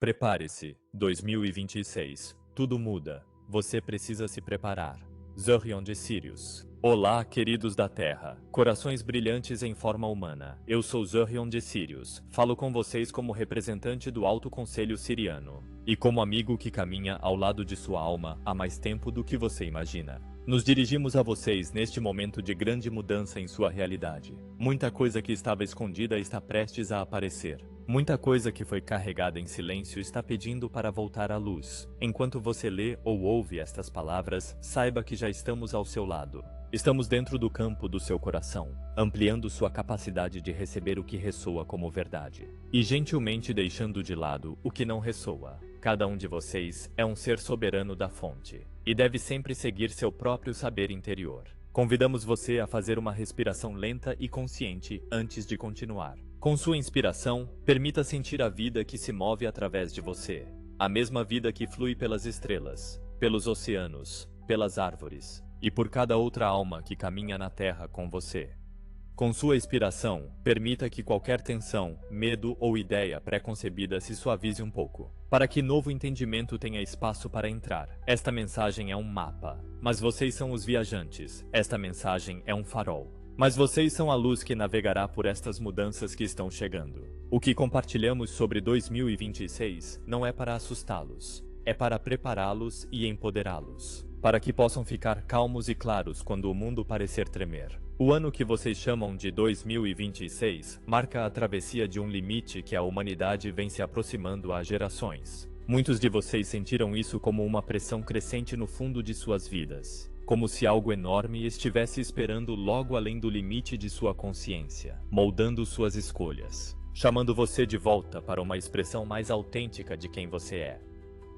Prepare-se, 2026. Tudo muda. Você precisa se preparar. Zorion de Sirius. Olá, queridos da Terra. Corações brilhantes em forma humana. Eu sou Zorion de Sirius. Falo com vocês como representante do Alto Conselho Siriano. E como amigo que caminha ao lado de sua alma há mais tempo do que você imagina. Nos dirigimos a vocês neste momento de grande mudança em sua realidade. Muita coisa que estava escondida está prestes a aparecer. Muita coisa que foi carregada em silêncio está pedindo para voltar à luz. Enquanto você lê ou ouve estas palavras, saiba que já estamos ao seu lado. Estamos dentro do campo do seu coração, ampliando sua capacidade de receber o que ressoa como verdade, e gentilmente deixando de lado o que não ressoa. Cada um de vocês é um ser soberano da fonte, e deve sempre seguir seu próprio saber interior. Convidamos você a fazer uma respiração lenta e consciente antes de continuar. Com sua inspiração, permita sentir a vida que se move através de você. A mesma vida que flui pelas estrelas, pelos oceanos, pelas árvores e por cada outra alma que caminha na Terra com você. Com sua inspiração, permita que qualquer tensão, medo ou ideia pré-concebida se suavize um pouco, para que novo entendimento tenha espaço para entrar. Esta mensagem é um mapa, mas vocês são os viajantes. Esta mensagem é um farol, mas vocês são a luz que navegará por estas mudanças que estão chegando. O que compartilhamos sobre 2026 não é para assustá-los, é para prepará-los e empoderá-los, para que possam ficar calmos e claros quando o mundo parecer tremer. O ano que vocês chamam de 2026 marca a travessia de um limite que a humanidade vem se aproximando há gerações. Muitos de vocês sentiram isso como uma pressão crescente no fundo de suas vidas, como se algo enorme estivesse esperando logo além do limite de sua consciência, moldando suas escolhas, chamando você de volta para uma expressão mais autêntica de quem você é.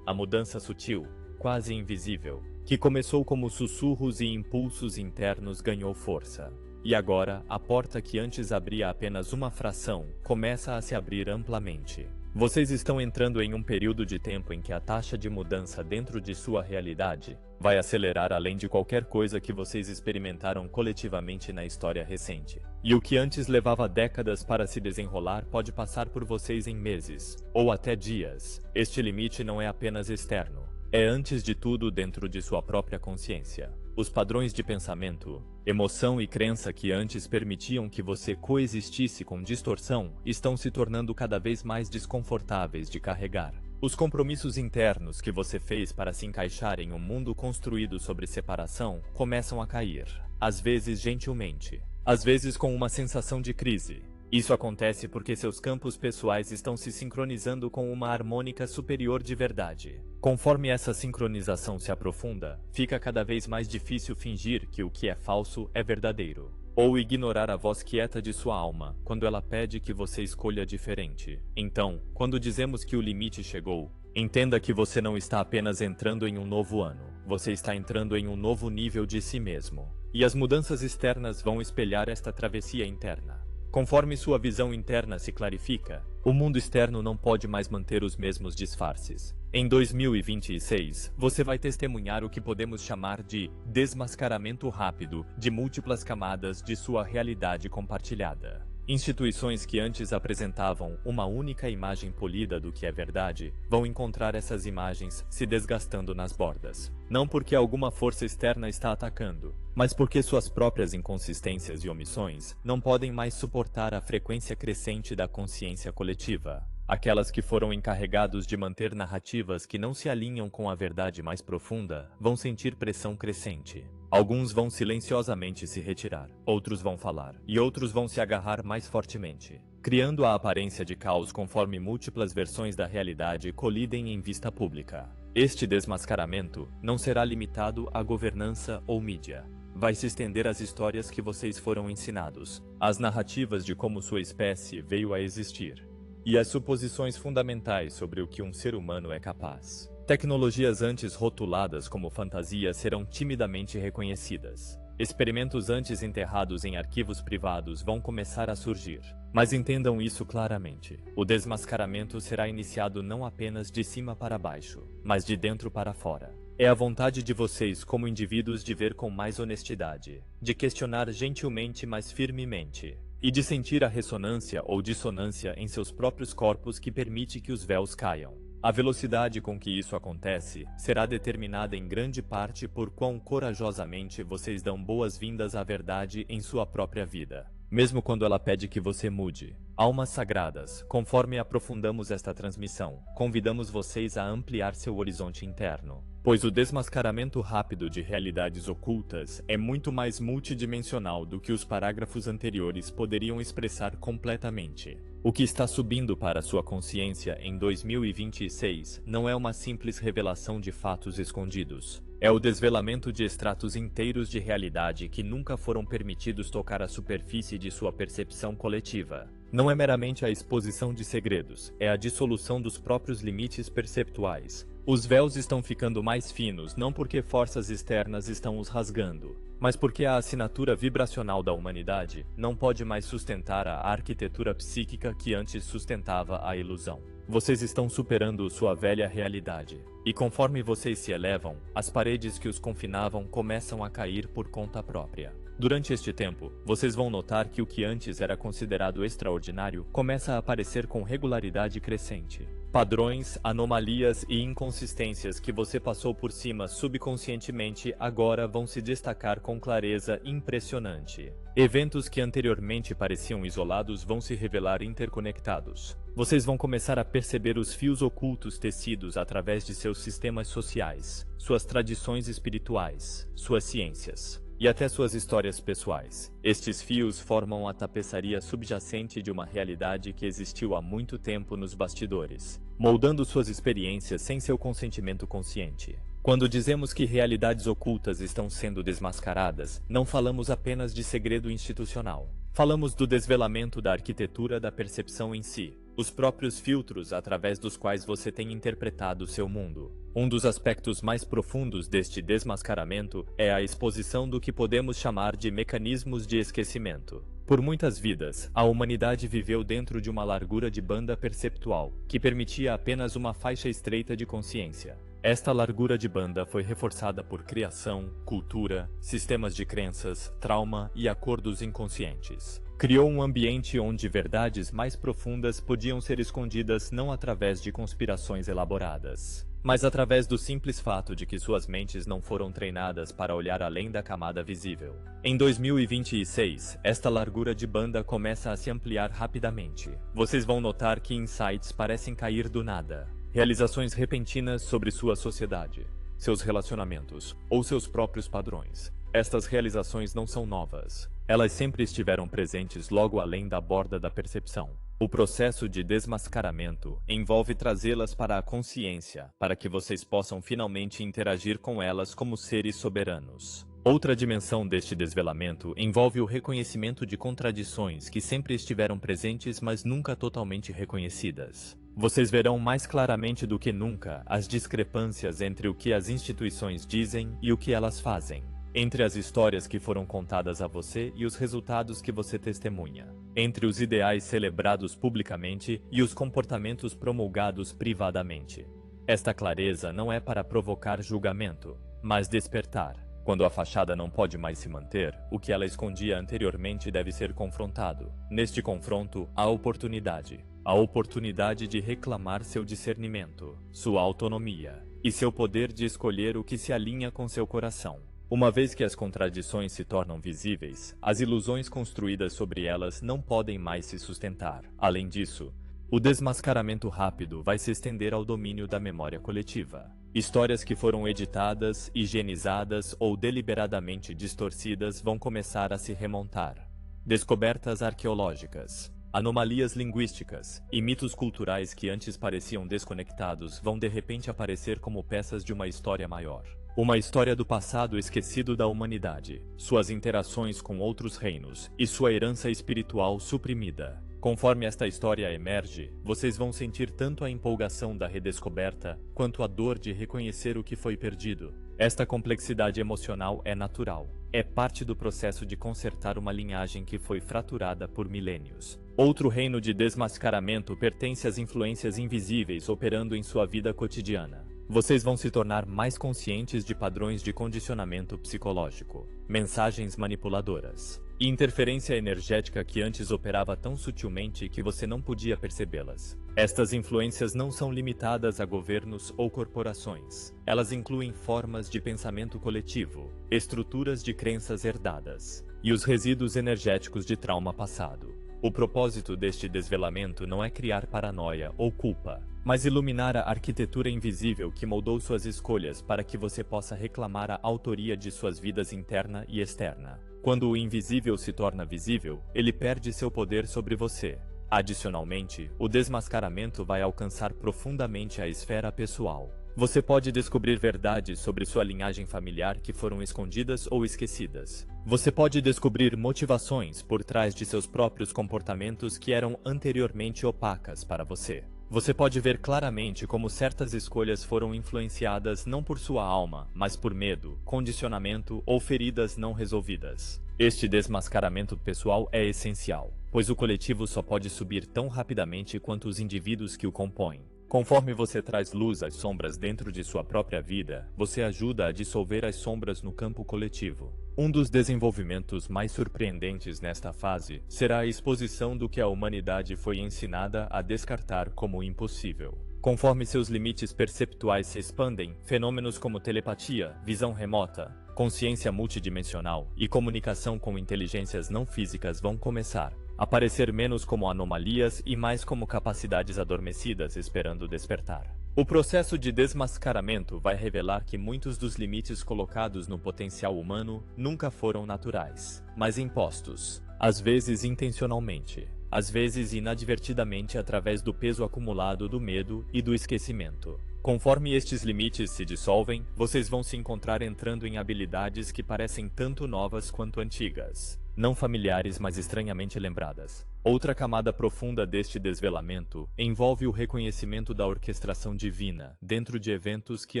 A mudança sutil, quase invisível, que começou como sussurros e impulsos internos ganhou força. E agora, a porta que antes abria apenas uma fração, começa a se abrir amplamente. Vocês estão entrando em um período de tempo em que a taxa de mudança dentro de sua realidade vai acelerar além de qualquer coisa que vocês experimentaram coletivamente na história recente. E o que antes levava décadas para se desenrolar pode passar por vocês em meses, ou até dias. Este limite não é apenas externo. É antes de tudo dentro de sua própria consciência. Os padrões de pensamento, emoção e crença que antes permitiam que você coexistisse com distorção estão se tornando cada vez mais desconfortáveis de carregar. Os compromissos internos que você fez para se encaixar em um mundo construído sobre separação começam a cair, às vezes gentilmente, às vezes com uma sensação de crise. Isso acontece porque seus campos pessoais estão se sincronizando com uma harmônica superior de verdade. Conforme essa sincronização se aprofunda, fica cada vez mais difícil fingir que o que é falso é verdadeiro, ou ignorar a voz quieta de sua alma quando ela pede que você escolha diferente. Então, quando dizemos que o limite chegou, entenda que você não está apenas entrando em um novo ano, você está entrando em um novo nível de si mesmo. E as mudanças externas vão espelhar esta travessia interna. Conforme sua visão interna se clarifica, o mundo externo não pode mais manter os mesmos disfarces. Em 2026, você vai testemunhar o que podemos chamar de desmascaramento rápido de múltiplas camadas de sua realidade compartilhada. Instituições que antes apresentavam uma única imagem polida do que é verdade, vão encontrar essas imagens se desgastando nas bordas. Não porque alguma força externa está atacando, mas porque suas próprias inconsistências e omissões não podem mais suportar a frequência crescente da consciência coletiva. Aquelas que foram encarregados de manter narrativas que não se alinham com a verdade mais profunda vão sentir pressão crescente. Alguns vão silenciosamente se retirar, outros vão falar, e outros vão se agarrar mais fortemente, criando a aparência de caos conforme múltiplas versões da realidade colidem em vista pública. Este desmascaramento não será limitado à governança ou mídia. Vai se estender às histórias que vocês foram ensinados, às narrativas de como sua espécie veio a existir, e às suposições fundamentais sobre o que um ser humano é capaz. Tecnologias antes rotuladas como fantasia serão timidamente reconhecidas. Experimentos antes enterrados em arquivos privados vão começar a surgir. Mas entendam isso claramente. O desmascaramento será iniciado não apenas de cima para baixo, mas de dentro para fora. É a vontade de vocês como indivíduos de ver com mais honestidade, de questionar gentilmente mas firmemente, e de sentir a ressonância ou dissonância em seus próprios corpos que permite que os véus caiam. A velocidade com que isso acontece será determinada em grande parte por quão corajosamente vocês dão boas-vindas à verdade em sua própria vida, mesmo quando ela pede que você mude. Almas sagradas, conforme aprofundamos esta transmissão, convidamos vocês a ampliar seu horizonte interno, pois o desmascaramento rápido de realidades ocultas é muito mais multidimensional do que os parágrafos anteriores poderiam expressar completamente. O que está subindo para sua consciência em 2026 não é uma simples revelação de fatos escondidos. É o desvelamento de estratos inteiros de realidade que nunca foram permitidos tocar a superfície de sua percepção coletiva. Não é meramente a exposição de segredos, é a dissolução dos próprios limites perceptuais. Os véus estão ficando mais finos não porque forças externas estão os rasgando, mas porque a assinatura vibracional da humanidade não pode mais sustentar a arquitetura psíquica que antes sustentava a ilusão. Vocês estão superando sua velha realidade, e conforme vocês se elevam, as paredes que os confinavam começam a cair por conta própria. Durante este tempo, vocês vão notar que o que antes era considerado extraordinário começa a aparecer com regularidade crescente. Padrões, anomalias e inconsistências que você passou por cima subconscientemente agora vão se destacar com clareza impressionante. Eventos que anteriormente pareciam isolados vão se revelar interconectados. Vocês vão começar a perceber os fios ocultos tecidos através de seus sistemas sociais, suas tradições espirituais, suas ciências e até suas histórias pessoais. Estes fios formam a tapeçaria subjacente de uma realidade que existiu há muito tempo nos bastidores, moldando suas experiências sem seu consentimento consciente. Quando dizemos que realidades ocultas estão sendo desmascaradas, não falamos apenas de segredo institucional. Falamos do desvelamento da arquitetura da percepção em si, os próprios filtros através dos quais você tem interpretado seu mundo. Um dos aspectos mais profundos deste desmascaramento é a exposição do que podemos chamar de mecanismos de esquecimento. Por muitas vidas, a humanidade viveu dentro de uma largura de banda perceptual, que permitia apenas uma faixa estreita de consciência. Esta largura de banda foi reforçada por criação, cultura, sistemas de crenças, trauma e acordos inconscientes. Criou um ambiente onde verdades mais profundas podiam ser escondidas não através de conspirações elaboradas, mas através do simples fato de que suas mentes não foram treinadas para olhar além da camada visível. Em 2026, esta largura de banda começa a se ampliar rapidamente. Vocês vão notar que insights parecem cair do nada. Realizações repentinas sobre sua sociedade, seus relacionamentos ou seus próprios padrões. Estas realizações não são novas. Elas sempre estiveram presentes logo além da borda da percepção. O processo de desmascaramento envolve trazê-las para a consciência, para que vocês possam finalmente interagir com elas como seres soberanos. Outra dimensão deste desvelamento envolve o reconhecimento de contradições que sempre estiveram presentes, mas nunca totalmente reconhecidas. Vocês verão mais claramente do que nunca as discrepâncias entre o que as instituições dizem e o que elas fazem, entre as histórias que foram contadas a você e os resultados que você testemunha, entre os ideais celebrados publicamente e os comportamentos promulgados privadamente. Esta clareza não é para provocar julgamento, mas despertar. Quando a fachada não pode mais se manter, o que ela escondia anteriormente deve ser confrontado. Neste confronto, há oportunidade. A oportunidade de reclamar seu discernimento, sua autonomia e seu poder de escolher o que se alinha com seu coração. Uma vez que as contradições se tornam visíveis, as ilusões construídas sobre elas não podem mais se sustentar. Além disso, o desmascaramento rápido vai se estender ao domínio da memória coletiva. Histórias que foram editadas, higienizadas ou deliberadamente distorcidas vão começar a se remontar. Descobertas arqueológicas, anomalias linguísticas e mitos culturais que antes pareciam desconectados vão de repente aparecer como peças de uma história maior. Uma história do passado esquecido da humanidade, suas interações com outros reinos e sua herança espiritual suprimida. Conforme esta história emerge, vocês vão sentir tanto a empolgação da redescoberta quanto a dor de reconhecer o que foi perdido. Esta complexidade emocional é natural. É parte do processo de consertar uma linhagem que foi fraturada por milênios. Outro reino de desmascaramento pertence às influências invisíveis operando em sua vida cotidiana. Vocês vão se tornar mais conscientes de padrões de condicionamento psicológico, mensagens manipuladoras, e interferência energética que antes operava tão sutilmente que você não podia percebê-las. Estas influências não são limitadas a governos ou corporações. Elas incluem formas de pensamento coletivo, estruturas de crenças herdadas e os resíduos energéticos de trauma passado. O propósito deste desvelamento não é criar paranoia ou culpa, mas iluminar a arquitetura invisível que moldou suas escolhas para que você possa reclamar a autoria de suas vidas interna e externa. Quando o invisível se torna visível, ele perde seu poder sobre você. Adicionalmente, o desmascaramento vai alcançar profundamente a esfera pessoal. Você pode descobrir verdades sobre sua linhagem familiar que foram escondidas ou esquecidas. Você pode descobrir motivações por trás de seus próprios comportamentos que eram anteriormente opacas para você. Você pode ver claramente como certas escolhas foram influenciadas não por sua alma, mas por medo, condicionamento ou feridas não resolvidas. Este desmascaramento pessoal é essencial, pois o coletivo só pode subir tão rapidamente quanto os indivíduos que o compõem. Conforme você traz luz às sombras dentro de sua própria vida, você ajuda a dissolver as sombras no campo coletivo. Um dos desenvolvimentos mais surpreendentes nesta fase será a exposição do que a humanidade foi ensinada a descartar como impossível. Conforme seus limites perceptuais se expandem, fenômenos como telepatia, visão remota, consciência multidimensional e comunicação com inteligências não físicas vão começar a aparecer menos como anomalias e mais como capacidades adormecidas esperando despertar. O processo de desmascaramento vai revelar que muitos dos limites colocados no potencial humano nunca foram naturais, mas impostos, às vezes intencionalmente, às vezes inadvertidamente através do peso acumulado do medo e do esquecimento. Conforme estes limites se dissolvem, vocês vão se encontrar entrando em habilidades que parecem tanto novas quanto antigas, não familiares, mas estranhamente lembradas. Outra camada profunda deste desvelamento envolve o reconhecimento da orquestração divina dentro de eventos que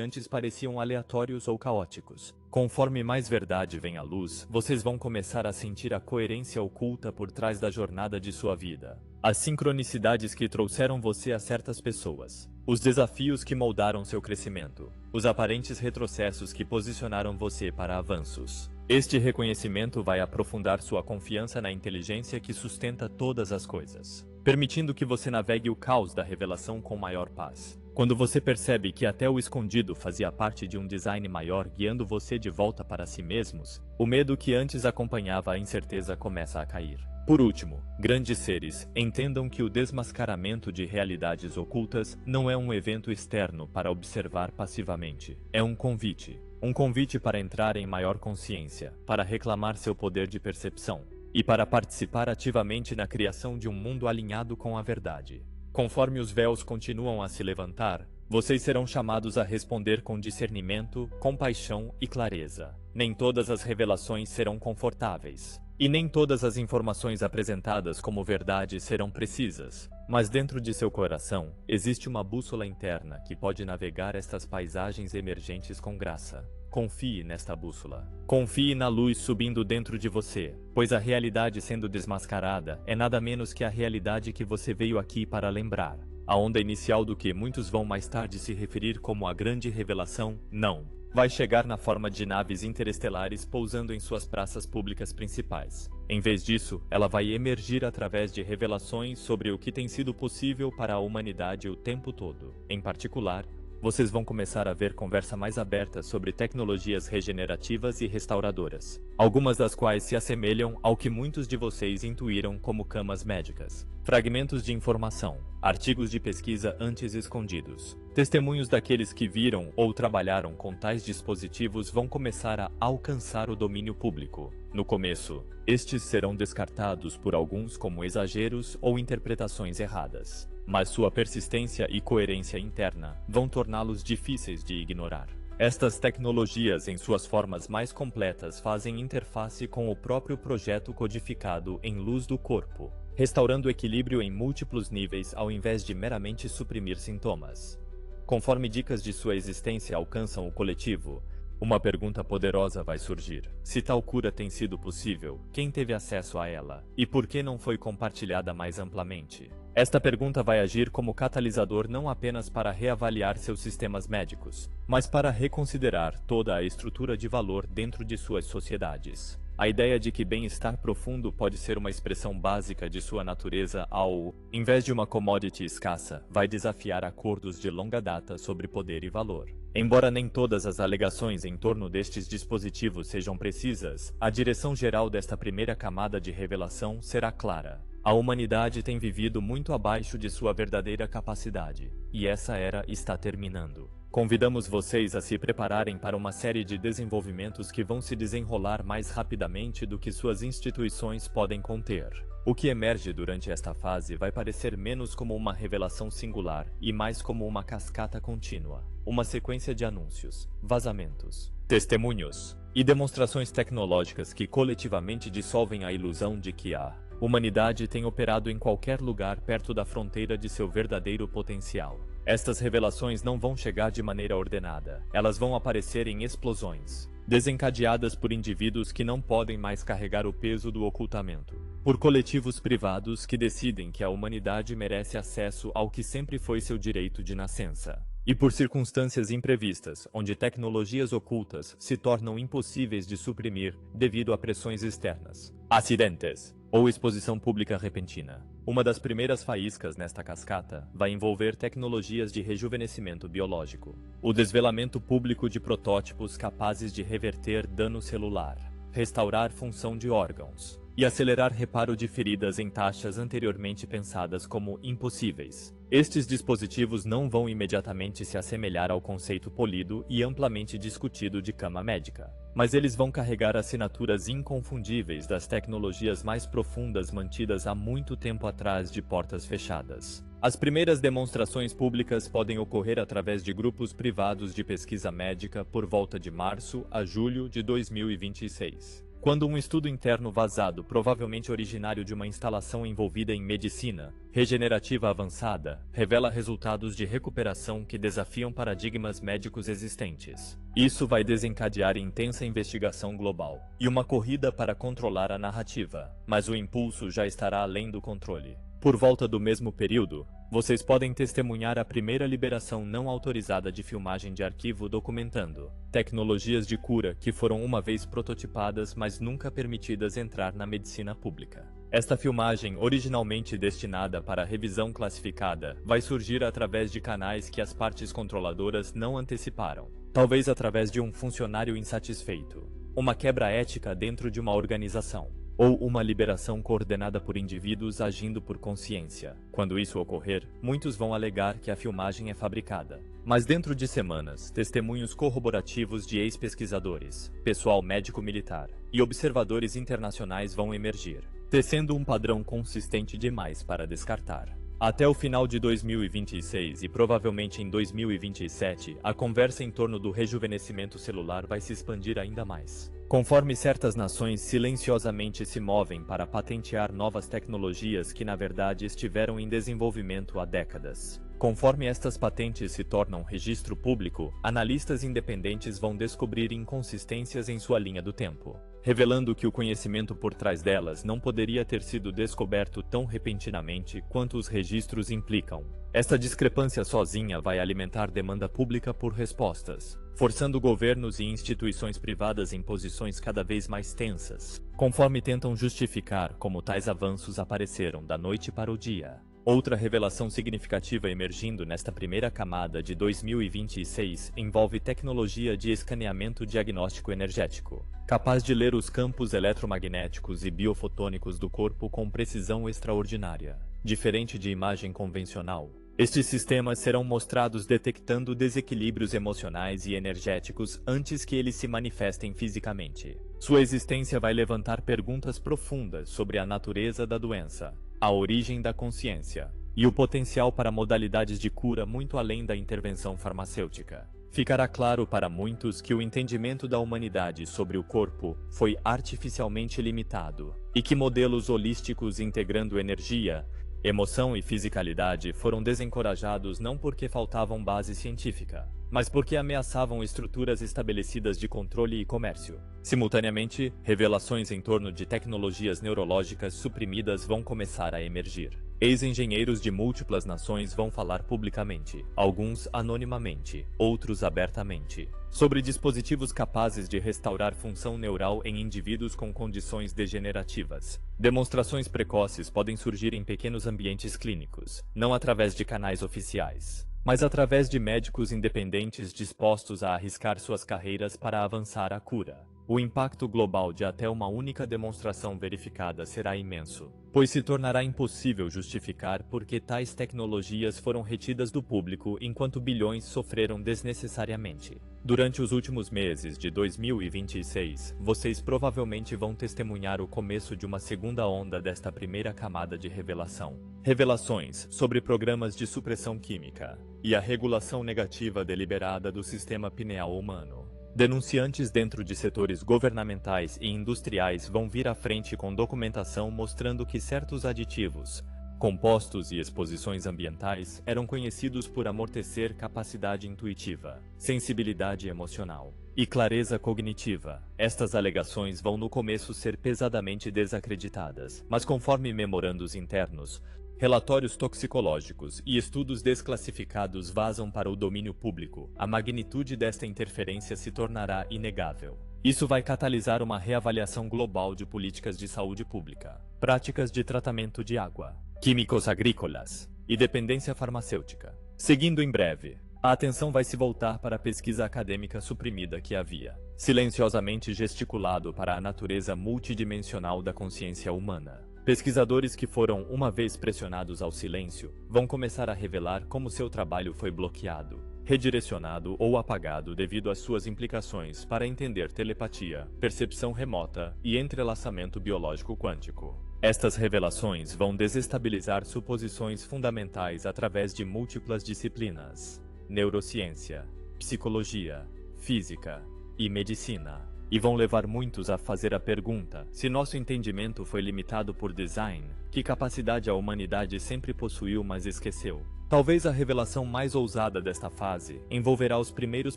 antes pareciam aleatórios ou caóticos. Conforme mais verdade vem à luz, vocês vão começar a sentir a coerência oculta por trás da jornada de sua vida. As sincronicidades que trouxeram você a certas pessoas, os desafios que moldaram seu crescimento, os aparentes retrocessos que posicionaram você para avanços. Este reconhecimento vai aprofundar sua confiança na inteligência que sustenta todas as coisas, permitindo que você navegue o caos da revelação com maior paz. Quando você percebe que até o escondido fazia parte de um design maior guiando você de volta para si mesmos, o medo que antes acompanhava a incerteza começa a cair. Por último, grandes seres, entendam que o desmascaramento de realidades ocultas não é um evento externo para observar passivamente. É um convite. Um convite para entrar em maior consciência, para reclamar seu poder de percepção e para participar ativamente na criação de um mundo alinhado com a verdade. Conforme os véus continuam a se levantar, vocês serão chamados a responder com discernimento, compaixão e clareza. Nem todas as revelações serão confortáveis, e nem todas as informações apresentadas como verdade serão precisas. Mas dentro de seu coração, existe uma bússola interna que pode navegar estas paisagens emergentes com graça. Confie nesta bússola. Confie na luz subindo dentro de você, pois a realidade sendo desmascarada é nada menos que a realidade que você veio aqui para lembrar. A onda inicial do que muitos vão mais tarde se referir como a grande revelação, não vai chegar na forma de naves interestelares pousando em suas praças públicas principais. Em vez disso, ela vai emergir através de revelações sobre o que tem sido possível para a humanidade o tempo todo. Em particular, vocês vão começar a ver conversa mais aberta sobre tecnologias regenerativas e restauradoras, algumas das quais se assemelham ao que muitos de vocês intuíram como camas médicas, fragmentos de informação, artigos de pesquisa antes escondidos. Testemunhos daqueles que viram ou trabalharam com tais dispositivos vão começar a alcançar o domínio público. No começo, estes serão descartados por alguns como exageros ou interpretações erradas, mas sua persistência e coerência interna vão torná-los difíceis de ignorar. Estas tecnologias, em suas formas mais completas, fazem interface com o próprio projeto codificado em luz do corpo, restaurando o equilíbrio em múltiplos níveis ao invés de meramente suprimir sintomas. Conforme dicas de sua existência alcançam o coletivo, uma pergunta poderosa vai surgir. Se tal cura tem sido possível, quem teve acesso a ela? E por que não foi compartilhada mais amplamente? Esta pergunta vai agir como catalisador não apenas para reavaliar seus sistemas médicos, mas para reconsiderar toda a estrutura de valor dentro de suas sociedades. A ideia de que bem-estar profundo pode ser uma expressão básica de sua natureza ao invés de uma commodity escassa, vai desafiar acordos de longa data sobre poder e valor. Embora nem todas as alegações em torno destes dispositivos sejam precisas, a direção geral desta primeira camada de revelação será clara. A humanidade tem vivido muito abaixo de sua verdadeira capacidade, e essa era está terminando. Convidamos vocês a se prepararem para uma série de desenvolvimentos que vão se desenrolar mais rapidamente do que suas instituições podem conter. O que emerge durante esta fase vai parecer menos como uma revelação singular e mais como uma cascata contínua, uma sequência de anúncios, vazamentos, testemunhos e demonstrações tecnológicas que coletivamente dissolvem a ilusão de que a humanidade tem operado em qualquer lugar perto da fronteira de seu verdadeiro potencial. Estas revelações não vão chegar de maneira ordenada, elas vão aparecer em explosões, desencadeadas por indivíduos que não podem mais carregar o peso do ocultamento, por coletivos privados que decidem que a humanidade merece acesso ao que sempre foi seu direito de nascença, e por circunstâncias imprevistas, onde tecnologias ocultas se tornam impossíveis de suprimir devido a pressões externas, acidentes ou exposição pública repentina. Uma das primeiras faíscas nesta cascata vai envolver tecnologias de rejuvenescimento biológico. O desvelamento público de protótipos capazes de reverter dano celular, restaurar função de órgãos e acelerar reparo de feridas em taxas anteriormente pensadas como impossíveis. Estes dispositivos não vão imediatamente se assemelhar ao conceito polido e amplamente discutido de cama médica, mas eles vão carregar assinaturas inconfundíveis das tecnologias mais profundas mantidas há muito tempo atrás de portas fechadas. As primeiras demonstrações públicas podem ocorrer através de grupos privados de pesquisa médica por volta de março a julho de 2026. Quando um estudo interno vazado, provavelmente originário de uma instalação envolvida em medicina regenerativa avançada, revela resultados de recuperação que desafiam paradigmas médicos existentes. Isso vai desencadear intensa investigação global e uma corrida para controlar a narrativa, mas o impulso já estará além do controle. Por volta do mesmo período, vocês podem testemunhar a primeira liberação não autorizada de filmagem de arquivo documentando tecnologias de cura que foram uma vez prototipadas, mas nunca permitidas entrar na medicina pública. Esta filmagem, originalmente destinada para revisão classificada, vai surgir através de canais que as partes controladoras não anteciparam, talvez através de um funcionário insatisfeito, uma quebra ética dentro de uma organização, ou uma liberação coordenada por indivíduos agindo por consciência. Quando isso ocorrer, muitos vão alegar que a filmagem é fabricada. Mas dentro de semanas, testemunhos corroborativos de ex-pesquisadores, pessoal médico-militar e observadores internacionais vão emergir, tecendo um padrão consistente demais para descartar. Até o final de 2026 e provavelmente em 2027, a conversa em torno do rejuvenescimento celular vai se expandir ainda mais. Conforme certas nações silenciosamente se movem para patentear novas tecnologias que na verdade estiveram em desenvolvimento há décadas. Conforme estas patentes se tornam registro público, analistas independentes vão descobrir inconsistências em sua linha do tempo, revelando que o conhecimento por trás delas não poderia ter sido descoberto tão repentinamente quanto os registros implicam. Esta discrepância sozinha vai alimentar demanda pública por respostas, forçando governos e instituições privadas em posições cada vez mais tensas, conforme tentam justificar como tais avanços apareceram da noite para o dia. Outra revelação significativa emergindo nesta primeira camada de 2026 envolve tecnologia de escaneamento diagnóstico energético, capaz de ler os campos eletromagnéticos e biofotônicos do corpo com precisão extraordinária. Diferente de imagem convencional, estes sistemas serão mostrados detectando desequilíbrios emocionais e energéticos antes que eles se manifestem fisicamente. Sua existência vai levantar perguntas profundas sobre a natureza da doença, a origem da consciência e o potencial para modalidades de cura muito além da intervenção farmacêutica. Ficará claro para muitos que o entendimento da humanidade sobre o corpo foi artificialmente limitado e que modelos holísticos integrando energia, emoção e fisicalidade foram desencorajados não porque faltavam base científica, mas porque ameaçavam estruturas estabelecidas de controle e comércio. Simultaneamente, revelações em torno de tecnologias neurológicas suprimidas vão começar a emergir. Ex-engenheiros de múltiplas nações vão falar publicamente, alguns anonimamente, outros abertamente, sobre dispositivos capazes de restaurar função neural em indivíduos com condições degenerativas. Demonstrações precoces podem surgir em pequenos ambientes clínicos, não através de canais oficiais, mas através de médicos independentes dispostos a arriscar suas carreiras para avançar a cura. O impacto global de até uma única demonstração verificada será imenso, pois se tornará impossível justificar por que tais tecnologias foram retidas do público enquanto bilhões sofreram desnecessariamente. Durante os últimos meses de 2026, vocês provavelmente vão testemunhar o começo de uma segunda onda desta primeira camada de revelação. Revelações sobre programas de supressão química e a regulação negativa deliberada do sistema pineal humano. Denunciantes dentro de setores governamentais e industriais vão vir à frente com documentação mostrando que certos aditivos, compostos e exposições ambientais eram conhecidos por amortecer capacidade intuitiva, sensibilidade emocional e clareza cognitiva. Estas alegações vão no começo ser pesadamente desacreditadas, mas conforme memorandos internos, relatórios toxicológicos e estudos desclassificados vazam para o domínio público, a magnitude desta interferência se tornará inegável. Isso vai catalisar uma reavaliação global de políticas de saúde pública, práticas de tratamento de água, químicos agrícolas e dependência farmacêutica. Seguindo em breve, a atenção vai se voltar para a pesquisa acadêmica suprimida que havia silenciosamente gesticulado para a natureza multidimensional da consciência humana. Pesquisadores que foram uma vez pressionados ao silêncio vão começar a revelar como seu trabalho foi bloqueado, redirecionado ou apagado devido às suas implicações para entender telepatia, percepção remota e entrelaçamento biológico quântico. Estas revelações vão desestabilizar suposições fundamentais através de múltiplas disciplinas: neurociência, psicologia, física e medicina. E vão levar muitos a fazer a pergunta: se nosso entendimento foi limitado por design, que capacidade a humanidade sempre possuiu mas esqueceu? Talvez a revelação mais ousada desta fase envolverá os primeiros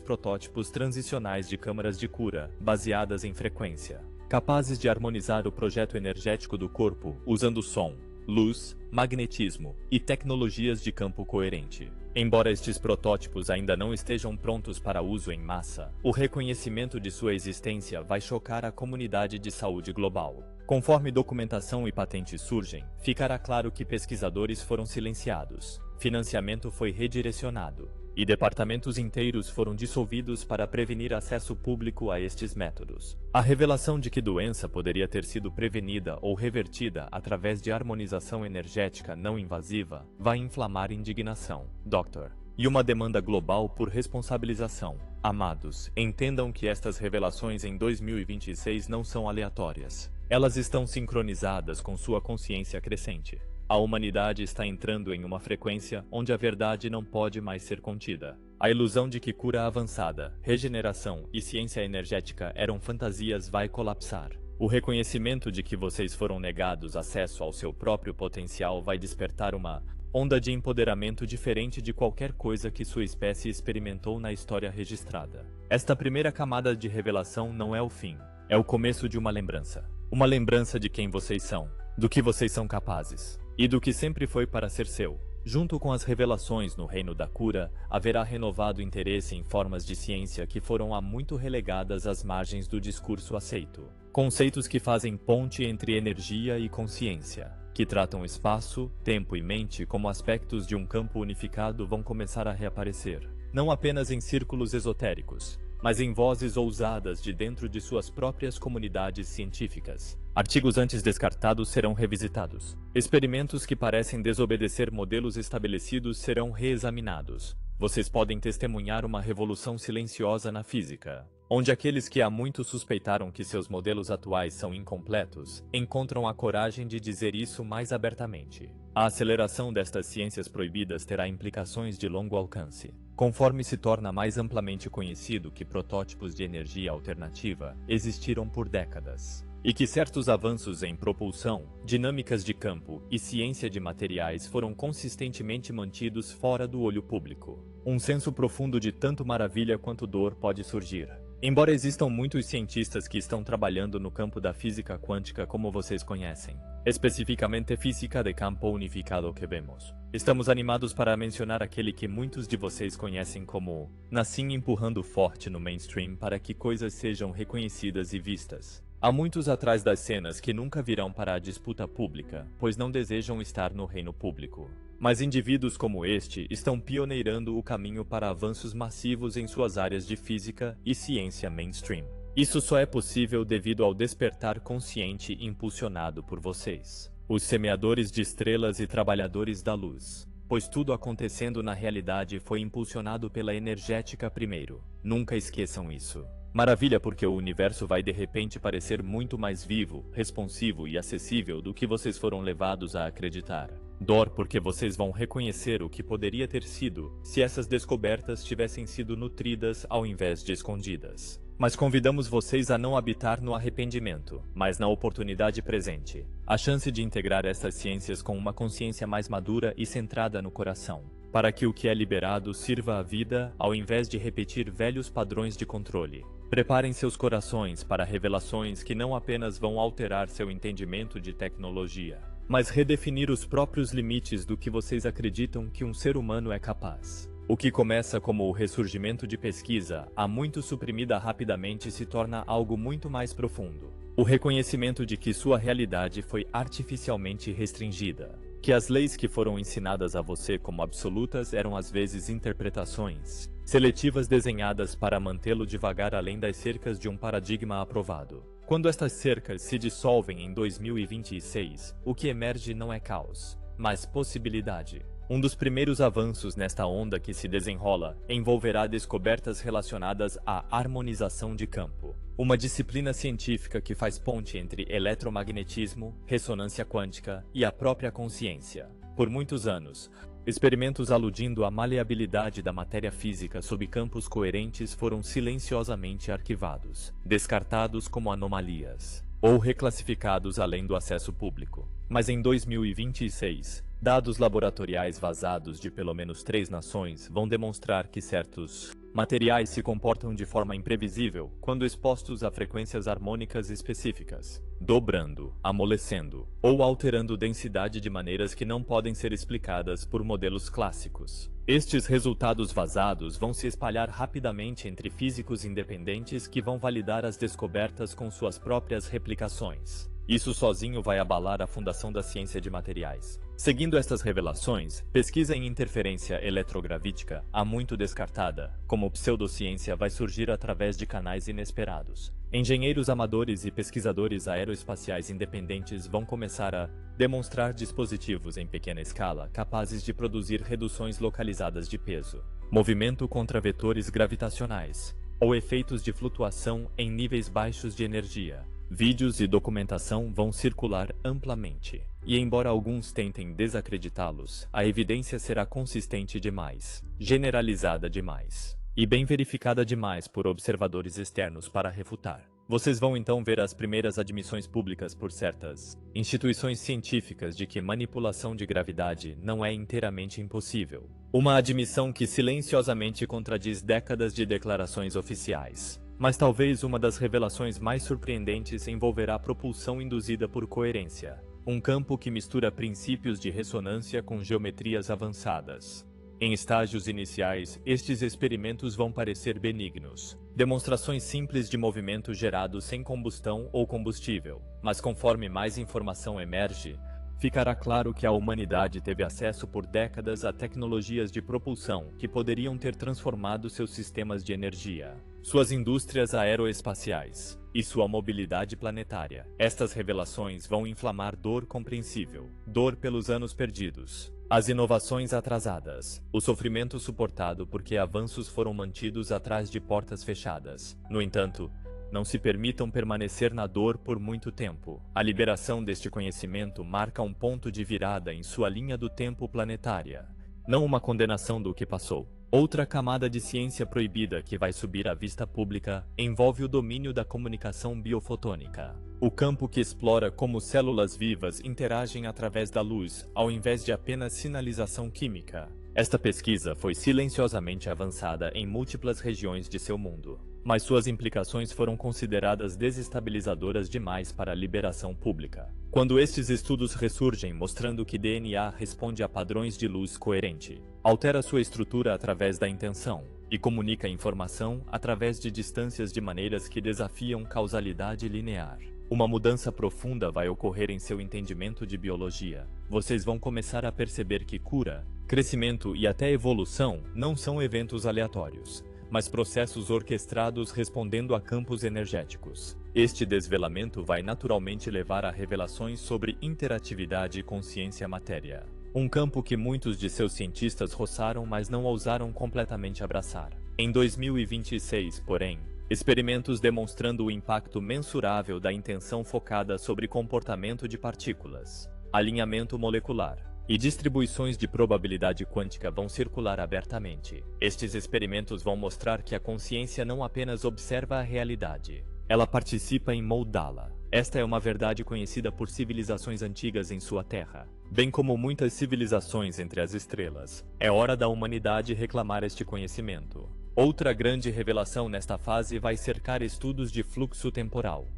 protótipos transicionais de câmaras de cura, baseadas em frequência, capazes de harmonizar o projeto energético do corpo usando som, luz, magnetismo e tecnologias de campo coerente. Embora estes protótipos ainda não estejam prontos para uso em massa, o reconhecimento de sua existência vai chocar a comunidade de saúde global. Conforme documentação e patentes surgem, ficará claro que pesquisadores foram silenciados, financiamento foi redirecionado, e departamentos inteiros foram dissolvidos para prevenir acesso público a estes métodos. A revelação de que doença poderia ter sido prevenida ou revertida através de harmonização energética não invasiva vai inflamar indignação, Dr. E uma demanda global por responsabilização. Amados, entendam que estas revelações em 2026 não são aleatórias. Elas estão sincronizadas com sua consciência crescente. A humanidade está entrando em uma frequência onde a verdade não pode mais ser contida. A ilusão de que cura avançada, regeneração e ciência energética eram fantasias vai colapsar. O reconhecimento de que vocês foram negados acesso ao seu próprio potencial vai despertar uma onda de empoderamento diferente de qualquer coisa que sua espécie experimentou na história registrada. Esta primeira camada de revelação não é o fim, é o começo de uma lembrança. Uma lembrança de quem vocês são, do que vocês são capazes e do que sempre foi para ser seu. Junto com as revelações no reino da cura, haverá renovado interesse em formas de ciência que foram há muito relegadas às margens do discurso aceito. Conceitos que fazem ponte entre energia e consciência, que tratam espaço, tempo e mente como aspectos de um campo unificado vão começar a reaparecer. Não apenas em círculos esotéricos, mas em vozes ousadas de dentro de suas próprias comunidades científicas. Artigos antes descartados serão revisitados. Experimentos que parecem desobedecer modelos estabelecidos serão reexaminados. Vocês podem testemunhar uma revolução silenciosa na física, onde aqueles que há muito suspeitaram que seus modelos atuais são incompletos, encontram a coragem de dizer isso mais abertamente. A aceleração destas ciências proibidas terá implicações de longo alcance. Conforme se torna mais amplamente conhecido que protótipos de energia alternativa existiram por décadas, e que certos avanços em propulsão, dinâmicas de campo e ciência de materiais foram consistentemente mantidos fora do olho público. Um senso profundo de tanto maravilha quanto dor pode surgir. Embora existam muitos cientistas que estão trabalhando no campo da física quântica como vocês conhecem, especificamente física de campo unificado que vemos, estamos animados para mencionar aquele que muitos de vocês conhecem como Nassim empurrando forte no mainstream para que coisas sejam reconhecidas e vistas. Há muitos atrás das cenas que nunca virão para a disputa pública, pois não desejam estar no reino público. Mas indivíduos como este estão pioneirando o caminho para avanços massivos em suas áreas de física e ciência mainstream. Isso só é possível devido ao despertar consciente impulsionado por vocês, os semeadores de estrelas e trabalhadores da luz. Pois tudo acontecendo na realidade foi impulsionado pela energética primeiro. Nunca esqueçam isso. Maravilha, porque o universo vai de repente parecer muito mais vivo, responsivo e acessível do que vocês foram levados a acreditar. Dor, porque vocês vão reconhecer o que poderia ter sido se essas descobertas tivessem sido nutridas ao invés de escondidas. Mas convidamos vocês a não habitar no arrependimento, mas na oportunidade presente. A chance de integrar essas ciências com uma consciência mais madura e centrada no coração, para que o que é liberado sirva à vida ao invés de repetir velhos padrões de controle. Preparem seus corações para revelações que não apenas vão alterar seu entendimento de tecnologia, mas redefinir os próprios limites do que vocês acreditam que um ser humano é capaz. O que começa como o ressurgimento de pesquisa, há muito suprimida rapidamente se torna algo muito mais profundo. O reconhecimento de que sua realidade foi artificialmente restringida. Que as leis que foram ensinadas a você como absolutas eram às vezes interpretações seletivas desenhadas para mantê-lo devagar além das cercas de um paradigma aprovado. Quando estas cercas se dissolvem em 2026, o que emerge não é caos, mas possibilidade. Um dos primeiros avanços nesta onda que se desenrola envolverá descobertas relacionadas à harmonização de campo, uma disciplina científica que faz ponte entre eletromagnetismo, ressonância quântica e a própria consciência. Por muitos anos, experimentos aludindo à maleabilidade da matéria física sob campos coerentes foram silenciosamente arquivados, descartados como anomalias, ou reclassificados além do acesso público. Mas em 2026, dados laboratoriais vazados de pelo menos 3 nações vão demonstrar que certos materiais se comportam de forma imprevisível quando expostos a frequências harmônicas específicas, dobrando, amolecendo ou alterando densidade de maneiras que não podem ser explicadas por modelos clássicos. Estes resultados vazados vão se espalhar rapidamente entre físicos independentes que vão validar as descobertas com suas próprias replicações. Isso sozinho vai abalar a fundação da ciência de materiais. Seguindo estas revelações, pesquisa em interferência eletrogravítica, há muito descartada, como pseudociência, vai surgir através de canais inesperados. Engenheiros amadores e pesquisadores aeroespaciais independentes vão começar a demonstrar dispositivos em pequena escala capazes de produzir reduções localizadas de peso, movimento contra vetores gravitacionais, ou efeitos de flutuação em níveis baixos de energia. Vídeos e documentação vão circular amplamente, e embora alguns tentem desacreditá-los, a evidência será consistente demais, generalizada demais, e bem verificada demais por observadores externos para refutar. Vocês vão então ver as primeiras admissões públicas por certas instituições científicas de que manipulação de gravidade não é inteiramente impossível. Uma admissão que silenciosamente contradiz décadas de declarações oficiais. Mas talvez uma das revelações mais surpreendentes envolverá propulsão induzida por coerência, um campo que mistura princípios de ressonância com geometrias avançadas. Em estágios iniciais, estes experimentos vão parecer benignos, demonstrações simples de movimento gerado sem combustão ou combustível, mas conforme mais informação emerge, ficará claro que a humanidade teve acesso por décadas a tecnologias de propulsão que poderiam ter transformado seus sistemas de energia, suas indústrias aeroespaciais e sua mobilidade planetária. Estas revelações vão inflamar dor compreensível, dor pelos anos perdidos, as inovações atrasadas, o sofrimento suportado porque avanços foram mantidos atrás de portas fechadas. No entanto, não se permitam permanecer na dor por muito tempo. A liberação deste conhecimento marca um ponto de virada em sua linha do tempo planetária, não uma condenação do que passou. Outra camada de ciência proibida que vai subir à vista pública envolve o domínio da comunicação biofotônica, o campo que explora como células vivas interagem através da luz, ao invés de apenas sinalização química. Esta pesquisa foi silenciosamente avançada em múltiplas regiões de seu mundo, mas suas implicações foram consideradas desestabilizadoras demais para a liberação pública. Quando estes estudos ressurgem mostrando que DNA responde a padrões de luz coerente, altera sua estrutura através da intenção e comunica informação através de distâncias de maneiras que desafiam causalidade linear, uma mudança profunda vai ocorrer em seu entendimento de biologia. Vocês vão começar a perceber que cura, crescimento e até evolução não são eventos aleatórios, mas processos orquestrados respondendo a campos energéticos. Este desvelamento vai naturalmente levar a revelações sobre interatividade e consciência-matéria, um campo que muitos de seus cientistas roçaram, mas não ousaram completamente abraçar. Em 2026, porém, experimentos demonstrando o impacto mensurável da intenção focada sobre comportamento de partículas, alinhamento molecular e distribuições de probabilidade quântica vão circular abertamente. Estes experimentos vão mostrar que a consciência não apenas observa a realidade, ela participa em moldá-la. Esta é uma verdade conhecida por civilizações antigas em sua terra, bem como muitas civilizações entre as estrelas. É hora da humanidade reclamar este conhecimento. Outra grande revelação nesta fase vai cercar estudos de fluxo temporal.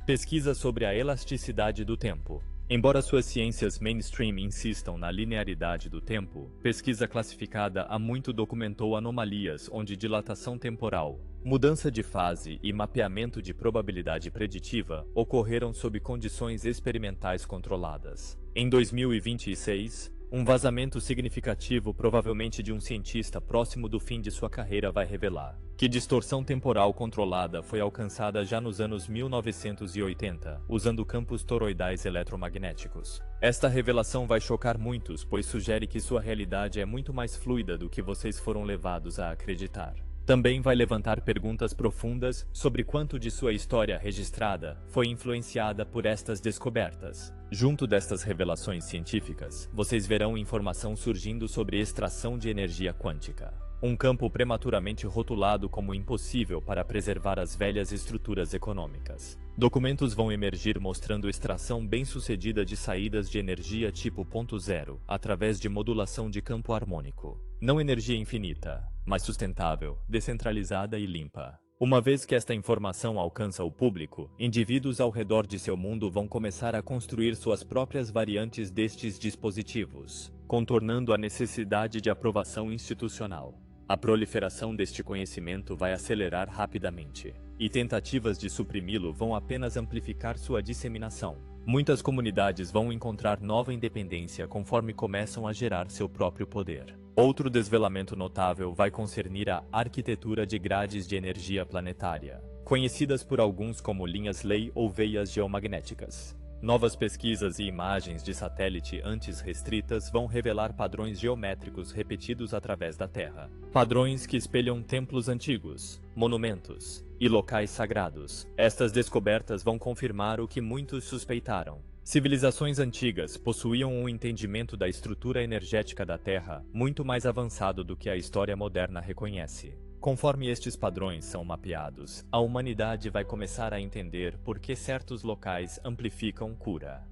Pesquisa sobre a elasticidade do tempo. Embora suas ciências mainstream insistam na linearidade do tempo, pesquisa classificada há muito documentou anomalias onde dilatação temporal, mudança de fase e mapeamento de probabilidade preditiva ocorreram sob condições experimentais controladas. Em 2026, um vazamento significativo, provavelmente de um cientista próximo do fim de sua carreira, vai revelar que distorção temporal controlada foi alcançada já nos anos 1980, usando campos toroidais eletromagnéticos. Esta revelação vai chocar muitos, pois sugere que sua realidade é muito mais fluida do que vocês foram levados a acreditar. Também vai levantar perguntas profundas sobre quanto de sua história registrada foi influenciada por estas descobertas. Junto destas revelações científicas, vocês verão informação surgindo sobre extração de energia quântica, um campo prematuramente rotulado como impossível para preservar as velhas estruturas econômicas. Documentos vão emergir mostrando extração bem-sucedida de saídas de energia tipo ponto zero, através de modulação de campo harmônico. Não energia infinita, mas sustentável, descentralizada e limpa. Uma vez que esta informação alcança o público, indivíduos ao redor de seu mundo vão começar a construir suas próprias variantes destes dispositivos, contornando a necessidade de aprovação institucional. A proliferação deste conhecimento vai acelerar rapidamente, e tentativas de suprimi-lo vão apenas amplificar sua disseminação. Muitas comunidades vão encontrar nova independência conforme começam a gerar seu próprio poder. Outro desvelamento notável vai concernir a arquitetura de grades de energia planetária, conhecidas por alguns como linhas Ley ou veias geomagnéticas. Novas pesquisas e imagens de satélite antes restritas vão revelar padrões geométricos repetidos através da Terra. Padrões que espelham templos antigos, monumentos e locais sagrados. Estas descobertas vão confirmar o que muitos suspeitaram. Civilizações antigas possuíam um entendimento da estrutura energética da Terra muito mais avançado do que a história moderna reconhece. Conforme estes padrões são mapeados, a humanidade vai começar a entender por que certos locais amplificam cura,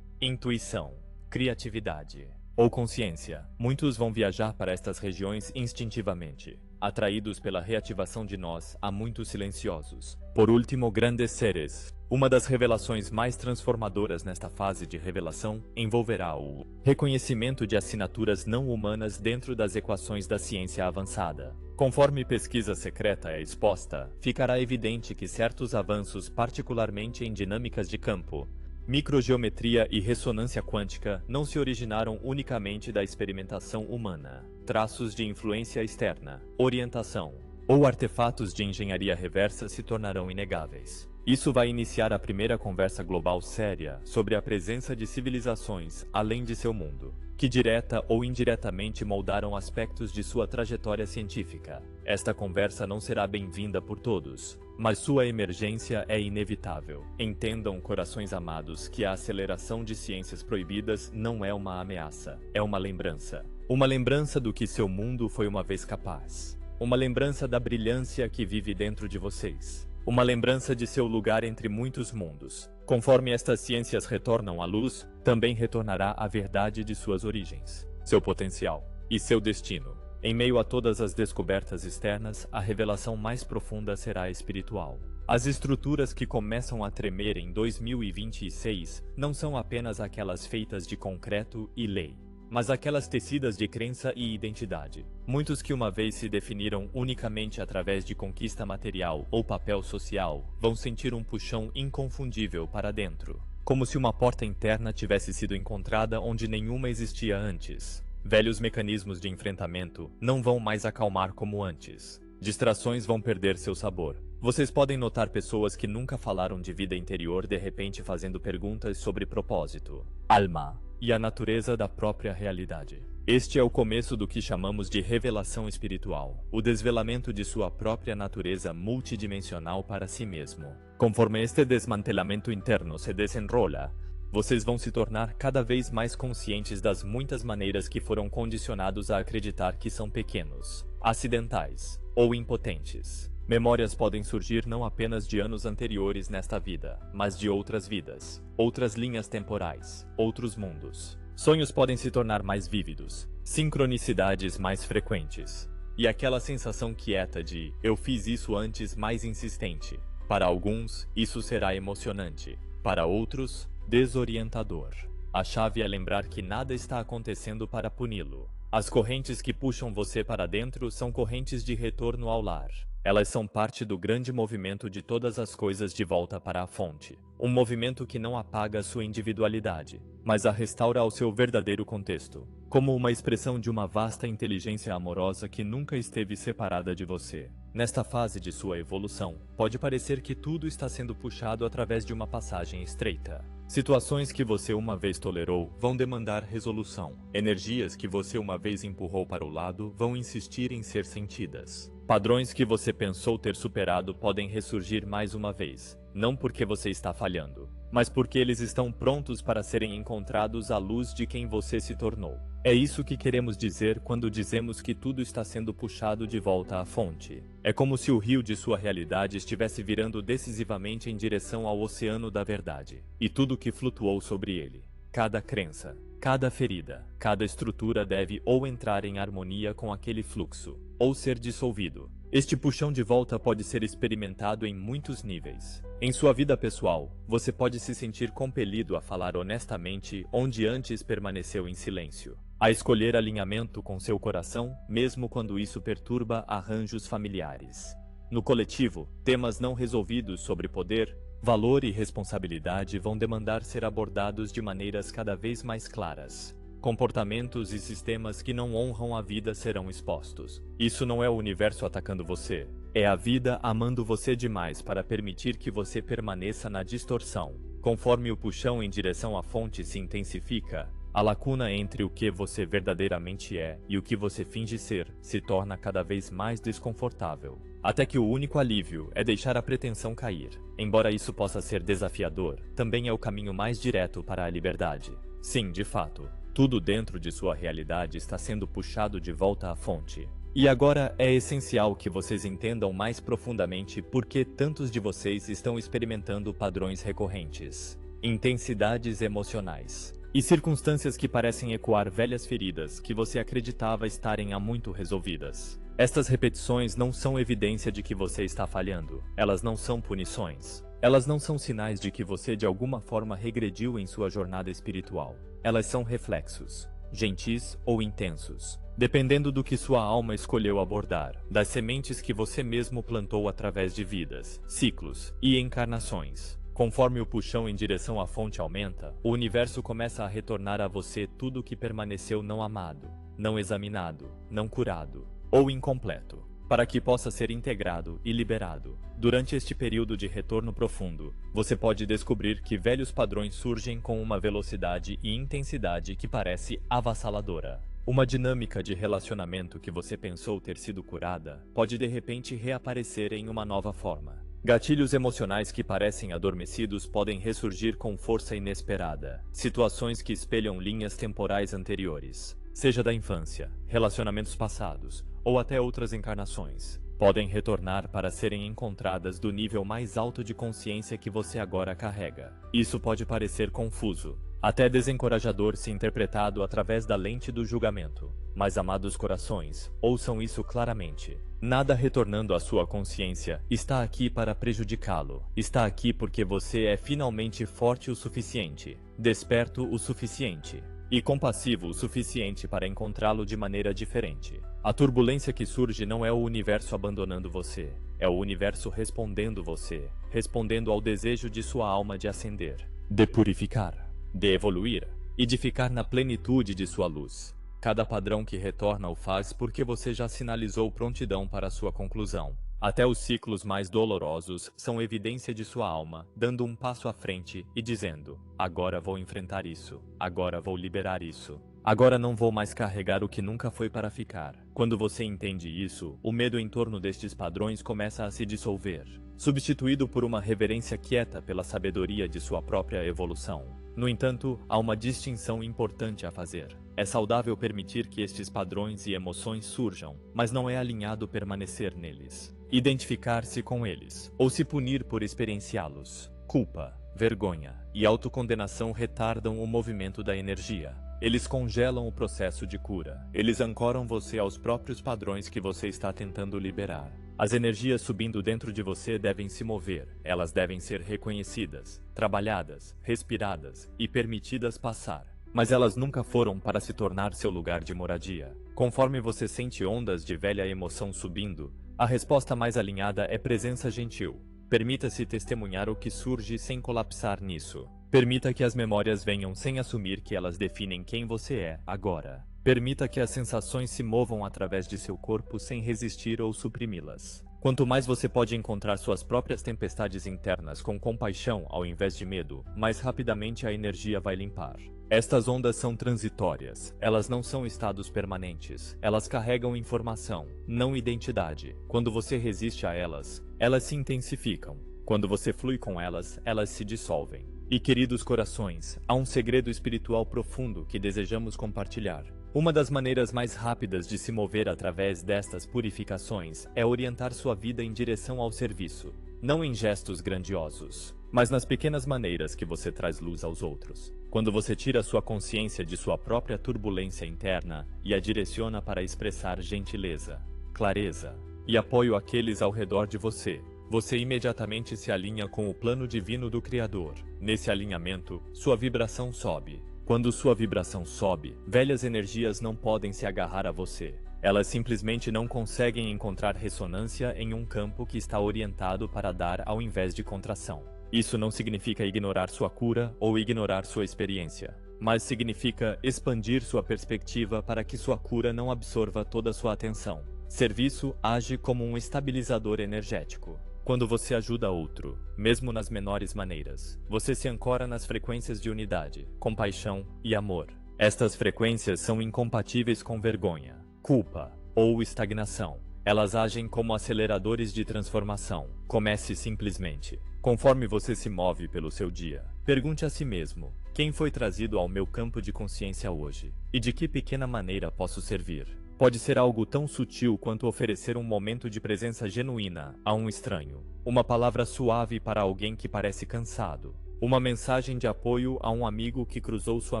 intuição, criatividade ou consciência. Muitos vão viajar para estas regiões instintivamente, atraídos pela reativação de nós há muito silenciosos. Por último, grandes seres. Uma das revelações mais transformadoras nesta fase de revelação envolverá o reconhecimento de assinaturas não humanas dentro das equações da ciência avançada. Conforme pesquisa secreta é exposta, ficará evidente que certos avanços, particularmente em dinâmicas de campo, microgeometria e ressonância quântica, não se originaram unicamente da experimentação humana. Traços de influência externa, orientação ou artefatos de engenharia reversa se tornarão inegáveis. Isso vai iniciar a primeira conversa global séria sobre a presença de civilizações além de seu mundo, que direta ou indiretamente moldaram aspectos de sua trajetória científica. Esta conversa não será bem-vinda por todos, mas sua emergência é inevitável. Entendam, corações amados, que a aceleração de ciências proibidas não é uma ameaça, é uma lembrança. Uma lembrança do que seu mundo foi uma vez capaz. Uma lembrança da brilhância que vive dentro de vocês. Uma lembrança de seu lugar entre muitos mundos. Conforme estas ciências retornam à luz, também retornará a verdade de suas origens, seu potencial e seu destino. Em meio a todas as descobertas externas, a revelação mais profunda será espiritual. As estruturas que começam a tremer em 2026 não são apenas aquelas feitas de concreto e lei, mas aquelas tecidas de crença e identidade. Muitos que uma vez se definiram unicamente através de conquista material ou papel social vão sentir um puxão inconfundível para dentro, como se uma porta interna tivesse sido encontrada onde nenhuma existia antes. Velhos mecanismos de enfrentamento não vão mais acalmar como antes. Distrações vão perder seu sabor. Vocês podem notar pessoas que nunca falaram de vida interior de repente fazendo perguntas sobre propósito, alma e a natureza da própria realidade. Este é o começo do que chamamos de revelação espiritual, o desvelamento de sua própria natureza multidimensional para si mesmo. Conforme este desmantelamento interno se desenrola, vocês vão se tornar cada vez mais conscientes das muitas maneiras que foram condicionados a acreditar que são pequenos, acidentais ou impotentes. Memórias podem surgir não apenas de anos anteriores nesta vida, mas de outras vidas, outras linhas temporais, outros mundos. Sonhos podem se tornar mais vívidos, sincronicidades mais frequentes, e aquela sensação quieta de "eu fiz isso antes" mais insistente. Para alguns, isso será emocionante. Para outros, desorientador. A chave é lembrar que nada está acontecendo para puni-lo. As correntes que puxam você para dentro são correntes de retorno ao lar. Elas são parte do grande movimento de todas as coisas de volta para a fonte. Um movimento que não apaga sua individualidade, mas a restaura ao seu verdadeiro contexto, como uma expressão de uma vasta inteligência amorosa que nunca esteve separada de você. Nesta fase de sua evolução, pode parecer que tudo está sendo puxado através de uma passagem estreita. Situações que você uma vez tolerou vão demandar resolução. Energias que você uma vez empurrou para o lado vão insistir em ser sentidas. Padrões que você pensou ter superado podem ressurgir mais uma vez, não porque você está falhando, mas porque eles estão prontos para serem encontrados à luz de quem você se tornou. É isso que queremos dizer quando dizemos que tudo está sendo puxado de volta à fonte. É como se o rio de sua realidade estivesse virando decisivamente em direção ao oceano da verdade, e tudo que flutuou sobre ele. Cada crença, cada ferida, cada estrutura deve ou entrar em harmonia com aquele fluxo, ou ser dissolvido. Este puxão de volta pode ser experimentado em muitos níveis. Em sua vida pessoal, você pode se sentir compelido a falar honestamente onde antes permaneceu em silêncio, a escolher alinhamento com seu coração, mesmo quando isso perturba arranjos familiares. No coletivo, temas não resolvidos sobre poder, valor e responsabilidade vão demandar ser abordados de maneiras cada vez mais claras. Comportamentos e sistemas que não honram a vida serão expostos. Isso não é o universo atacando você. É a vida amando você demais para permitir que você permaneça na distorção. Conforme o puxão em direção à fonte se intensifica, a lacuna entre o que você verdadeiramente é e o que você finge ser se torna cada vez mais desconfortável. Até que o único alívio é deixar a pretensão cair. Embora isso possa ser desafiador, também é o caminho mais direto para a liberdade. Sim, de fato. Tudo dentro de sua realidade está sendo puxado de volta à fonte. E agora é essencial que vocês entendam mais profundamente por que tantos de vocês estão experimentando padrões recorrentes, intensidades emocionais e circunstâncias que parecem ecoar velhas feridas que você acreditava estarem há muito resolvidas. Estas repetições não são evidência de que você está falhando. Elas não são punições. Elas não são sinais de que você de alguma forma regrediu em sua jornada espiritual. Elas são reflexos, gentis ou intensos, dependendo do que sua alma escolheu abordar, das sementes que você mesmo plantou através de vidas, ciclos e encarnações. Conforme o puxão em direção à fonte aumenta, o universo começa a retornar a você tudo o que permaneceu não amado, não examinado, não curado ou incompleto, para que possa ser integrado e liberado. Durante este período de retorno profundo, você pode descobrir que velhos padrões surgem com uma velocidade e intensidade que parece avassaladora. Uma dinâmica de relacionamento que você pensou ter sido curada pode de repente reaparecer em uma nova forma. Gatilhos emocionais que parecem adormecidos podem ressurgir com força inesperada. Situações que espelham linhas temporais anteriores, seja da infância, relacionamentos passados ou até outras encarnações, podem retornar para serem encontradas do nível mais alto de consciência que você agora carrega. Isso pode parecer confuso, até desencorajador se interpretado através da lente do julgamento. Mas, amados corações, ouçam isso claramente. Nada retornando à sua consciência está aqui para prejudicá-lo. Está aqui porque você é finalmente forte o suficiente, desperto o suficiente e compassivo o suficiente para encontrá-lo de maneira diferente. A turbulência que surge não é o universo abandonando você, é o universo respondendo você, respondendo ao desejo de sua alma de ascender, de purificar, de evoluir e de ficar na plenitude de sua luz. Cada padrão que retorna o faz porque você já sinalizou prontidão para sua conclusão. Até os ciclos mais dolorosos são evidência de sua alma, dando um passo à frente e dizendo: agora vou enfrentar isso, agora vou liberar isso. Agora não vou mais carregar o que nunca foi para ficar. Quando você entende isso, o medo em torno destes padrões começa a se dissolver, substituído por uma reverência quieta pela sabedoria de sua própria evolução. No entanto, há uma distinção importante a fazer. É saudável permitir que estes padrões e emoções surjam, mas não é alinhado permanecer neles, identificar-se com eles, ou se punir por experienciá-los. Culpa, vergonha e autocondenação retardam o movimento da energia. Eles congelam o processo de cura. Eles ancoram você aos próprios padrões que você está tentando liberar. As energias subindo dentro de você devem se mover. Elas devem ser reconhecidas, trabalhadas, respiradas e permitidas passar. Mas elas nunca foram para se tornar seu lugar de moradia. Conforme você sente ondas de velha emoção subindo, a resposta mais alinhada é presença gentil. Permita-se testemunhar o que surge sem colapsar nisso. Permita que as memórias venham sem assumir que elas definem quem você é agora. Permita que as sensações se movam através de seu corpo sem resistir ou suprimi-las. Quanto mais você pode encontrar suas próprias tempestades internas com compaixão ao invés de medo, mais rapidamente a energia vai limpar. Estas ondas são transitórias. Elas não são estados permanentes. Elas carregam informação, não identidade. Quando você resiste a elas, elas se intensificam. Quando você flui com elas, elas se dissolvem. E queridos corações, há um segredo espiritual profundo que desejamos compartilhar. Uma das maneiras mais rápidas de se mover através destas purificações é orientar sua vida em direção ao serviço, não em gestos grandiosos, mas nas pequenas maneiras que você traz luz aos outros. Quando você tira sua consciência de sua própria turbulência interna e a direciona para expressar gentileza, clareza e apoio àqueles ao redor de você, você imediatamente se alinha com o plano divino do Criador. Nesse alinhamento, sua vibração sobe. Quando sua vibração sobe, velhas energias não podem se agarrar a você. Elas simplesmente não conseguem encontrar ressonância em um campo que está orientado para dar ao invés de contração. Isso não significa ignorar sua cura ou ignorar sua experiência, mas significa expandir sua perspectiva para que sua cura não absorva toda sua atenção. Serviço age como um estabilizador energético. Quando você ajuda outro, mesmo nas menores maneiras, você se ancora nas frequências de unidade, compaixão e amor. Estas frequências são incompatíveis com vergonha, culpa ou estagnação. Elas agem como aceleradores de transformação. Comece simplesmente. Conforme você se move pelo seu dia, pergunte a si mesmo: quem foi trazido ao meu campo de consciência hoje? E de que pequena maneira posso servir? Pode ser algo tão sutil quanto oferecer um momento de presença genuína a um estranho, uma palavra suave para alguém que parece cansado, uma mensagem de apoio a um amigo que cruzou sua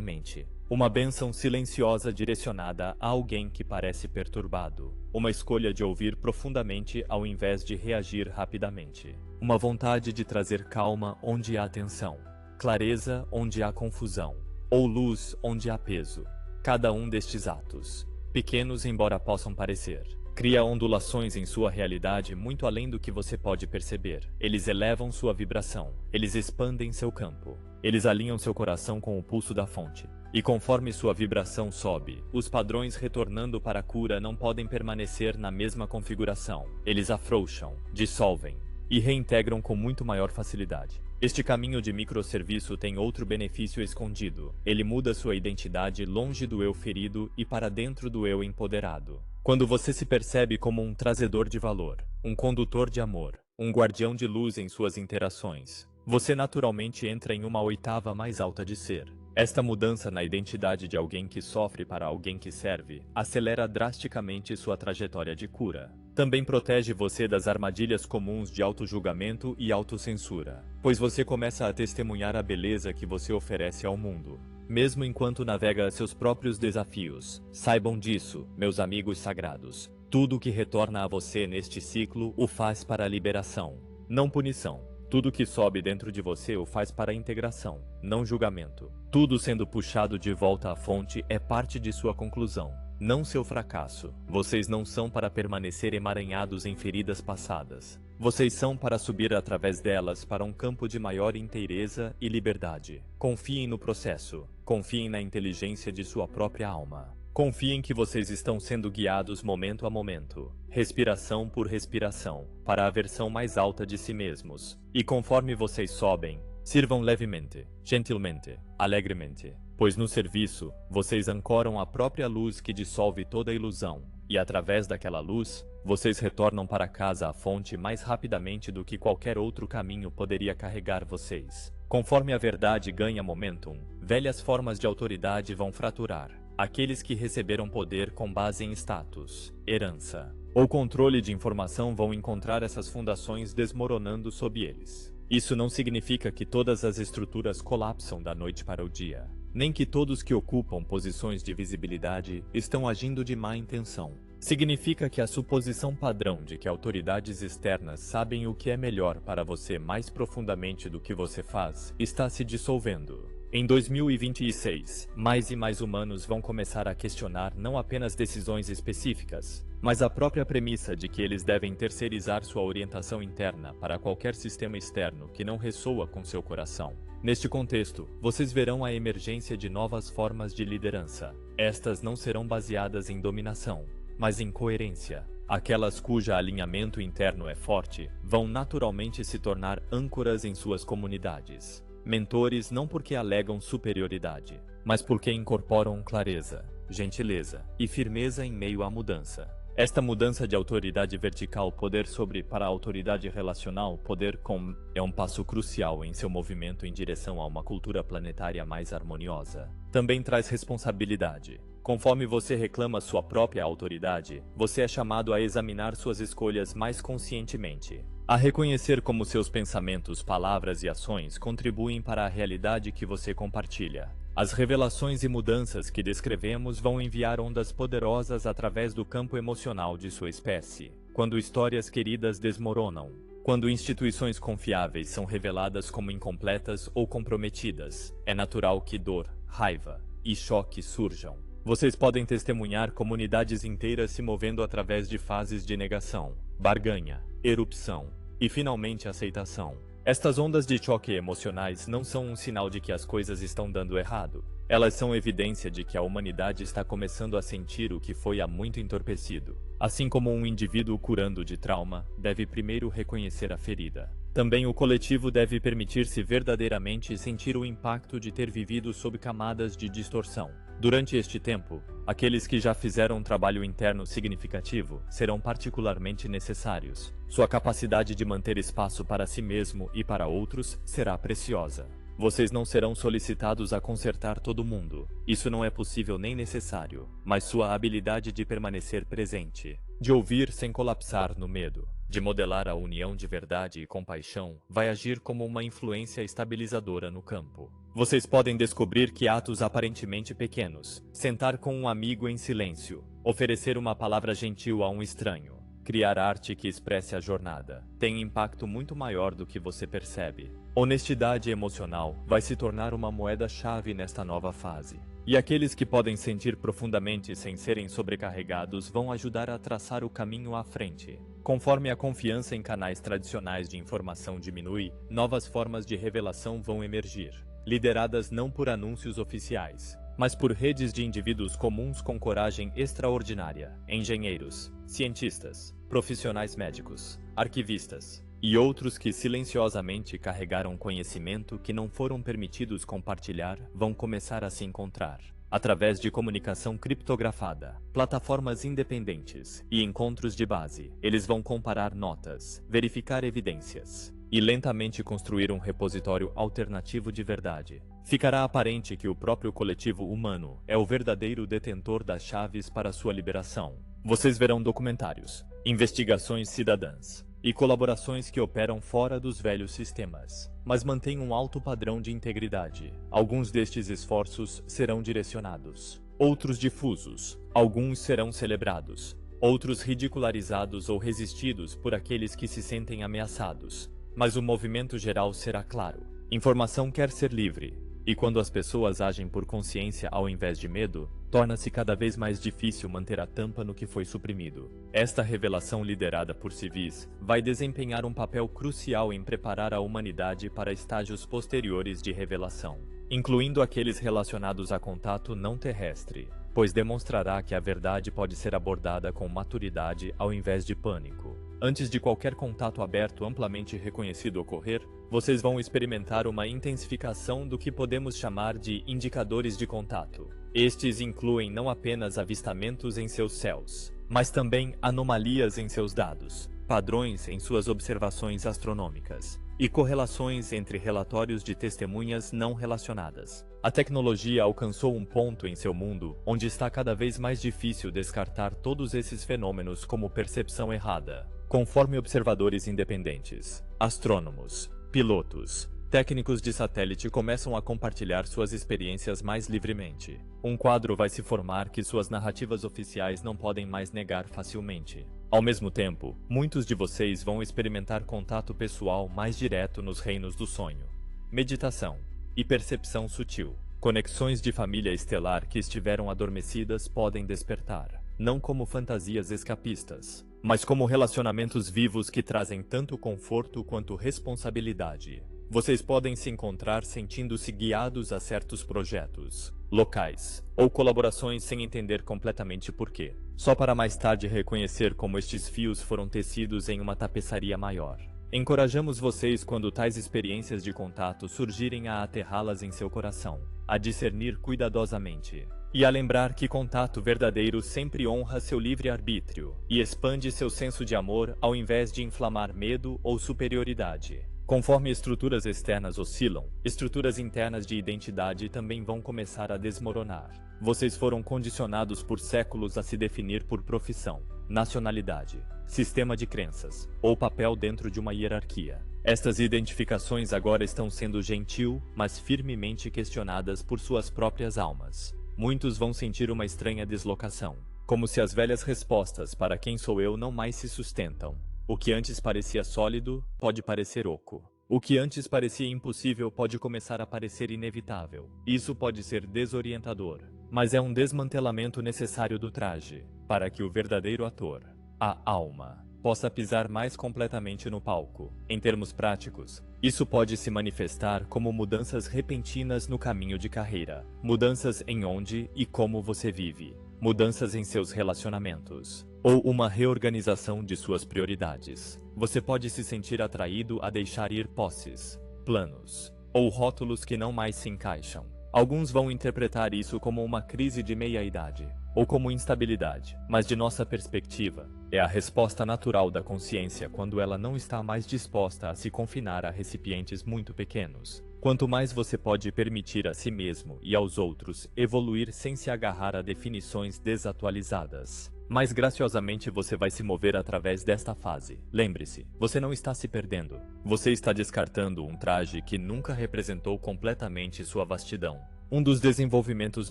mente, uma bênção silenciosa direcionada a alguém que parece perturbado, uma escolha de ouvir profundamente ao invés de reagir rapidamente, uma vontade de trazer calma onde há tensão, clareza onde há confusão, ou luz onde há peso. Cada um destes atos, pequenos embora possam parecer, cria ondulações em sua realidade muito além do que você pode perceber. Eles elevam sua vibração, eles expandem seu campo, eles alinham seu coração com o pulso da fonte. E conforme sua vibração sobe, os padrões retornando para a cura não podem permanecer na mesma configuração. Eles afrouxam, dissolvem e reintegram com muito maior facilidade. Este caminho de microserviço tem outro benefício escondido. Ele muda sua identidade longe do eu ferido e para dentro do eu empoderado. Quando você se percebe como um trazedor de valor, um condutor de amor, um guardião de luz em suas interações, você naturalmente entra em uma oitava mais alta de ser. Esta mudança na identidade de alguém que sofre para alguém que serve acelera drasticamente sua trajetória de cura. Também protege você das armadilhas comuns de autojulgamento e autocensura, pois você começa a testemunhar a beleza que você oferece ao mundo. mesmo enquanto navega seus próprios desafios. Saibam disso, meus amigos sagrados. Tudo que retorna a você neste ciclo o faz para a liberação, não punição. Tudo que sobe dentro de você o faz para a integração, não julgamento. Tudo sendo puxado de volta à fonte é parte de sua conclusão, não seu fracasso. Vocês não são para permanecer emaranhados em feridas passadas. Vocês são para subir através delas para um campo de maior inteireza e liberdade. Confiem no processo. Confiem na inteligência de sua própria alma. Confiem que vocês estão sendo guiados momento a momento, respiração por respiração, para a versão mais alta de si mesmos. E conforme vocês sobem, sirvam levemente, gentilmente, alegremente, pois no serviço, vocês ancoram a própria luz que dissolve toda a ilusão, e através daquela luz, vocês retornam para casa à fonte mais rapidamente do que qualquer outro caminho poderia carregar vocês. Conforme a verdade ganha momentum, velhas formas de autoridade vão fraturar. Aqueles que receberam poder com base em status, herança ou controle de informação vão encontrar essas fundações desmoronando sob eles. Isso não significa que todas as estruturas colapsam da noite para o dia, nem que todos que ocupam posições de visibilidade estão agindo de má intenção. Significa que a suposição padrão de que autoridades externas sabem o que é melhor para você mais profundamente do que você faz está se dissolvendo. Em 2026, mais e mais humanos vão começar a questionar não apenas decisões específicas, mas a própria premissa de que eles devem terceirizar sua orientação interna para qualquer sistema externo que não ressoa com seu coração. Neste contexto, vocês verão a emergência de novas formas de liderança. Estas não serão baseadas em dominação, mas em coerência. Aquelas cujo alinhamento interno é forte vão naturalmente se tornar âncoras em suas comunidades. Mentores não porque alegam superioridade, mas porque incorporam clareza, gentileza e firmeza em meio à mudança. Esta mudança de autoridade vertical poder sobre para a autoridade relacional poder com é um passo crucial em seu movimento em direção a uma cultura planetária mais harmoniosa. Também traz responsabilidade. Conforme você reclama sua própria autoridade, você é chamado a examinar suas escolhas mais conscientemente, a reconhecer como seus pensamentos, palavras e ações contribuem para a realidade que você compartilha. As revelações e mudanças que descrevemos vão enviar ondas poderosas através do campo emocional de sua espécie. Quando histórias queridas desmoronam, quando instituições confiáveis são reveladas como incompletas ou comprometidas, é natural que dor, raiva e choque surjam. Vocês podem testemunhar comunidades inteiras se movendo através de fases de negação, barganha, erupção e finalmente aceitação. Estas ondas de choque emocionais não são um sinal de que as coisas estão dando errado. Elas são evidência de que a humanidade está começando a sentir o que foi há muito entorpecido. Assim como um indivíduo curando de trauma deve primeiro reconhecer a ferida, também o coletivo deve permitir-se verdadeiramente sentir o impacto de ter vivido sob camadas de distorção. Durante este tempo, aqueles que já fizeram um trabalho interno significativo serão particularmente necessários. Sua capacidade de manter espaço para si mesmo e para outros será preciosa. Vocês não serão solicitados a consertar todo mundo. Isso não é possível nem necessário, mas sua habilidade de permanecer presente, de ouvir sem colapsar no medo, de modelar a união de verdade e compaixão, vai agir como uma influência estabilizadora no campo. Vocês podem descobrir que atos aparentemente pequenos, sentar com um amigo em silêncio, oferecer uma palavra gentil a um estranho, criar arte que expresse a jornada, tem impacto muito maior do que você percebe. Honestidade emocional vai se tornar uma moeda-chave nesta nova fase. E aqueles que podem sentir profundamente sem serem sobrecarregados vão ajudar a traçar o caminho à frente. Conforme a confiança em canais tradicionais de informação diminui, novas formas de revelação vão emergir, lideradas não por anúncios oficiais, mas por redes de indivíduos comuns com coragem extraordinária, engenheiros, cientistas, profissionais médicos, arquivistas e outros que silenciosamente carregaram conhecimento que não foram permitidos compartilhar vão começar a se encontrar. Através de comunicação criptografada, plataformas independentes e encontros de base, eles vão comparar notas, verificar evidências e lentamente construir um repositório alternativo de verdade. Ficará aparente que o próprio coletivo humano é o verdadeiro detentor das chaves para sua liberação. Vocês verão documentários, investigações cidadãs, e colaborações que operam fora dos velhos sistemas, mas mantêm um alto padrão de integridade. Alguns destes esforços serão direcionados, outros difusos, alguns serão celebrados, outros ridicularizados ou resistidos por aqueles que se sentem ameaçados. Mas o movimento geral será claro. Informação quer ser livre, e quando as pessoas agem por consciência ao invés de medo, torna-se cada vez mais difícil manter a tampa no que foi suprimido. Esta revelação liderada por civis vai desempenhar um papel crucial em preparar a humanidade para estágios posteriores de revelação, incluindo aqueles relacionados a contato não terrestre, pois demonstrará que a verdade pode ser abordada com maturidade ao invés de pânico. Antes de qualquer contato aberto amplamente reconhecido ocorrer, vocês vão experimentar uma intensificação do que podemos chamar de indicadores de contato. Estes incluem não apenas avistamentos em seus céus, mas também anomalias em seus dados, padrões em suas observações astronômicas e correlações entre relatórios de testemunhas não relacionadas. A tecnologia alcançou um ponto em seu mundo onde está cada vez mais difícil descartar todos esses fenômenos como percepção errada. Conforme observadores independentes, astrônomos, pilotos, técnicos de satélite começam a compartilhar suas experiências mais livremente, um quadro vai se formar que suas narrativas oficiais não podem mais negar facilmente. Ao mesmo tempo, muitos de vocês vão experimentar contato pessoal mais direto nos reinos do sonho, meditação e percepção sutil. Conexões de família estelar que estiveram adormecidas podem despertar, não como fantasias escapistas, mas como relacionamentos vivos que trazem tanto conforto quanto responsabilidade. Vocês podem se encontrar sentindo-se guiados a certos projetos, locais, ou colaborações sem entender completamente porquê, só para mais tarde reconhecer como estes fios foram tecidos em uma tapeçaria maior. Encorajamos vocês, quando tais experiências de contato surgirem, a aterrá-las em seu coração, a discernir cuidadosamente, e a lembrar que contato verdadeiro sempre honra seu livre-arbítrio e expande seu senso de amor ao invés de inflamar medo ou superioridade. Conforme estruturas externas oscilam, estruturas internas de identidade também vão começar a desmoronar. Vocês foram condicionados por séculos a se definir por profissão, nacionalidade, sistema de crenças ou papel dentro de uma hierarquia. Estas identificações agora estão sendo gentil, mas firmemente questionadas por suas próprias almas. Muitos vão sentir uma estranha deslocação, como se as velhas respostas para quem sou eu não mais se sustentam. O que antes parecia sólido pode parecer oco. O que antes parecia impossível pode começar a parecer inevitável. Isso pode ser desorientador, mas é um desmantelamento necessário do traje, para que o verdadeiro ator, a alma, possa pisar mais completamente no palco. Em termos práticos, isso pode se manifestar como mudanças repentinas no caminho de carreira, mudanças em onde e como você vive, mudanças em seus relacionamentos, ou uma reorganização de suas prioridades. Você pode se sentir atraído a deixar ir posses, planos, ou rótulos que não mais se encaixam. Alguns vão interpretar isso como uma crise de meia-idade, ou como instabilidade, mas de nossa perspectiva, é a resposta natural da consciência quando ela não está mais disposta a se confinar a recipientes muito pequenos. Quanto mais você pode permitir a si mesmo e aos outros evoluir sem se agarrar a definições desatualizadas, mais graciosamente você vai se mover através desta fase. Lembre-se, você não está se perdendo. Você está descartando um traje que nunca representou completamente sua vastidão. Um dos desenvolvimentos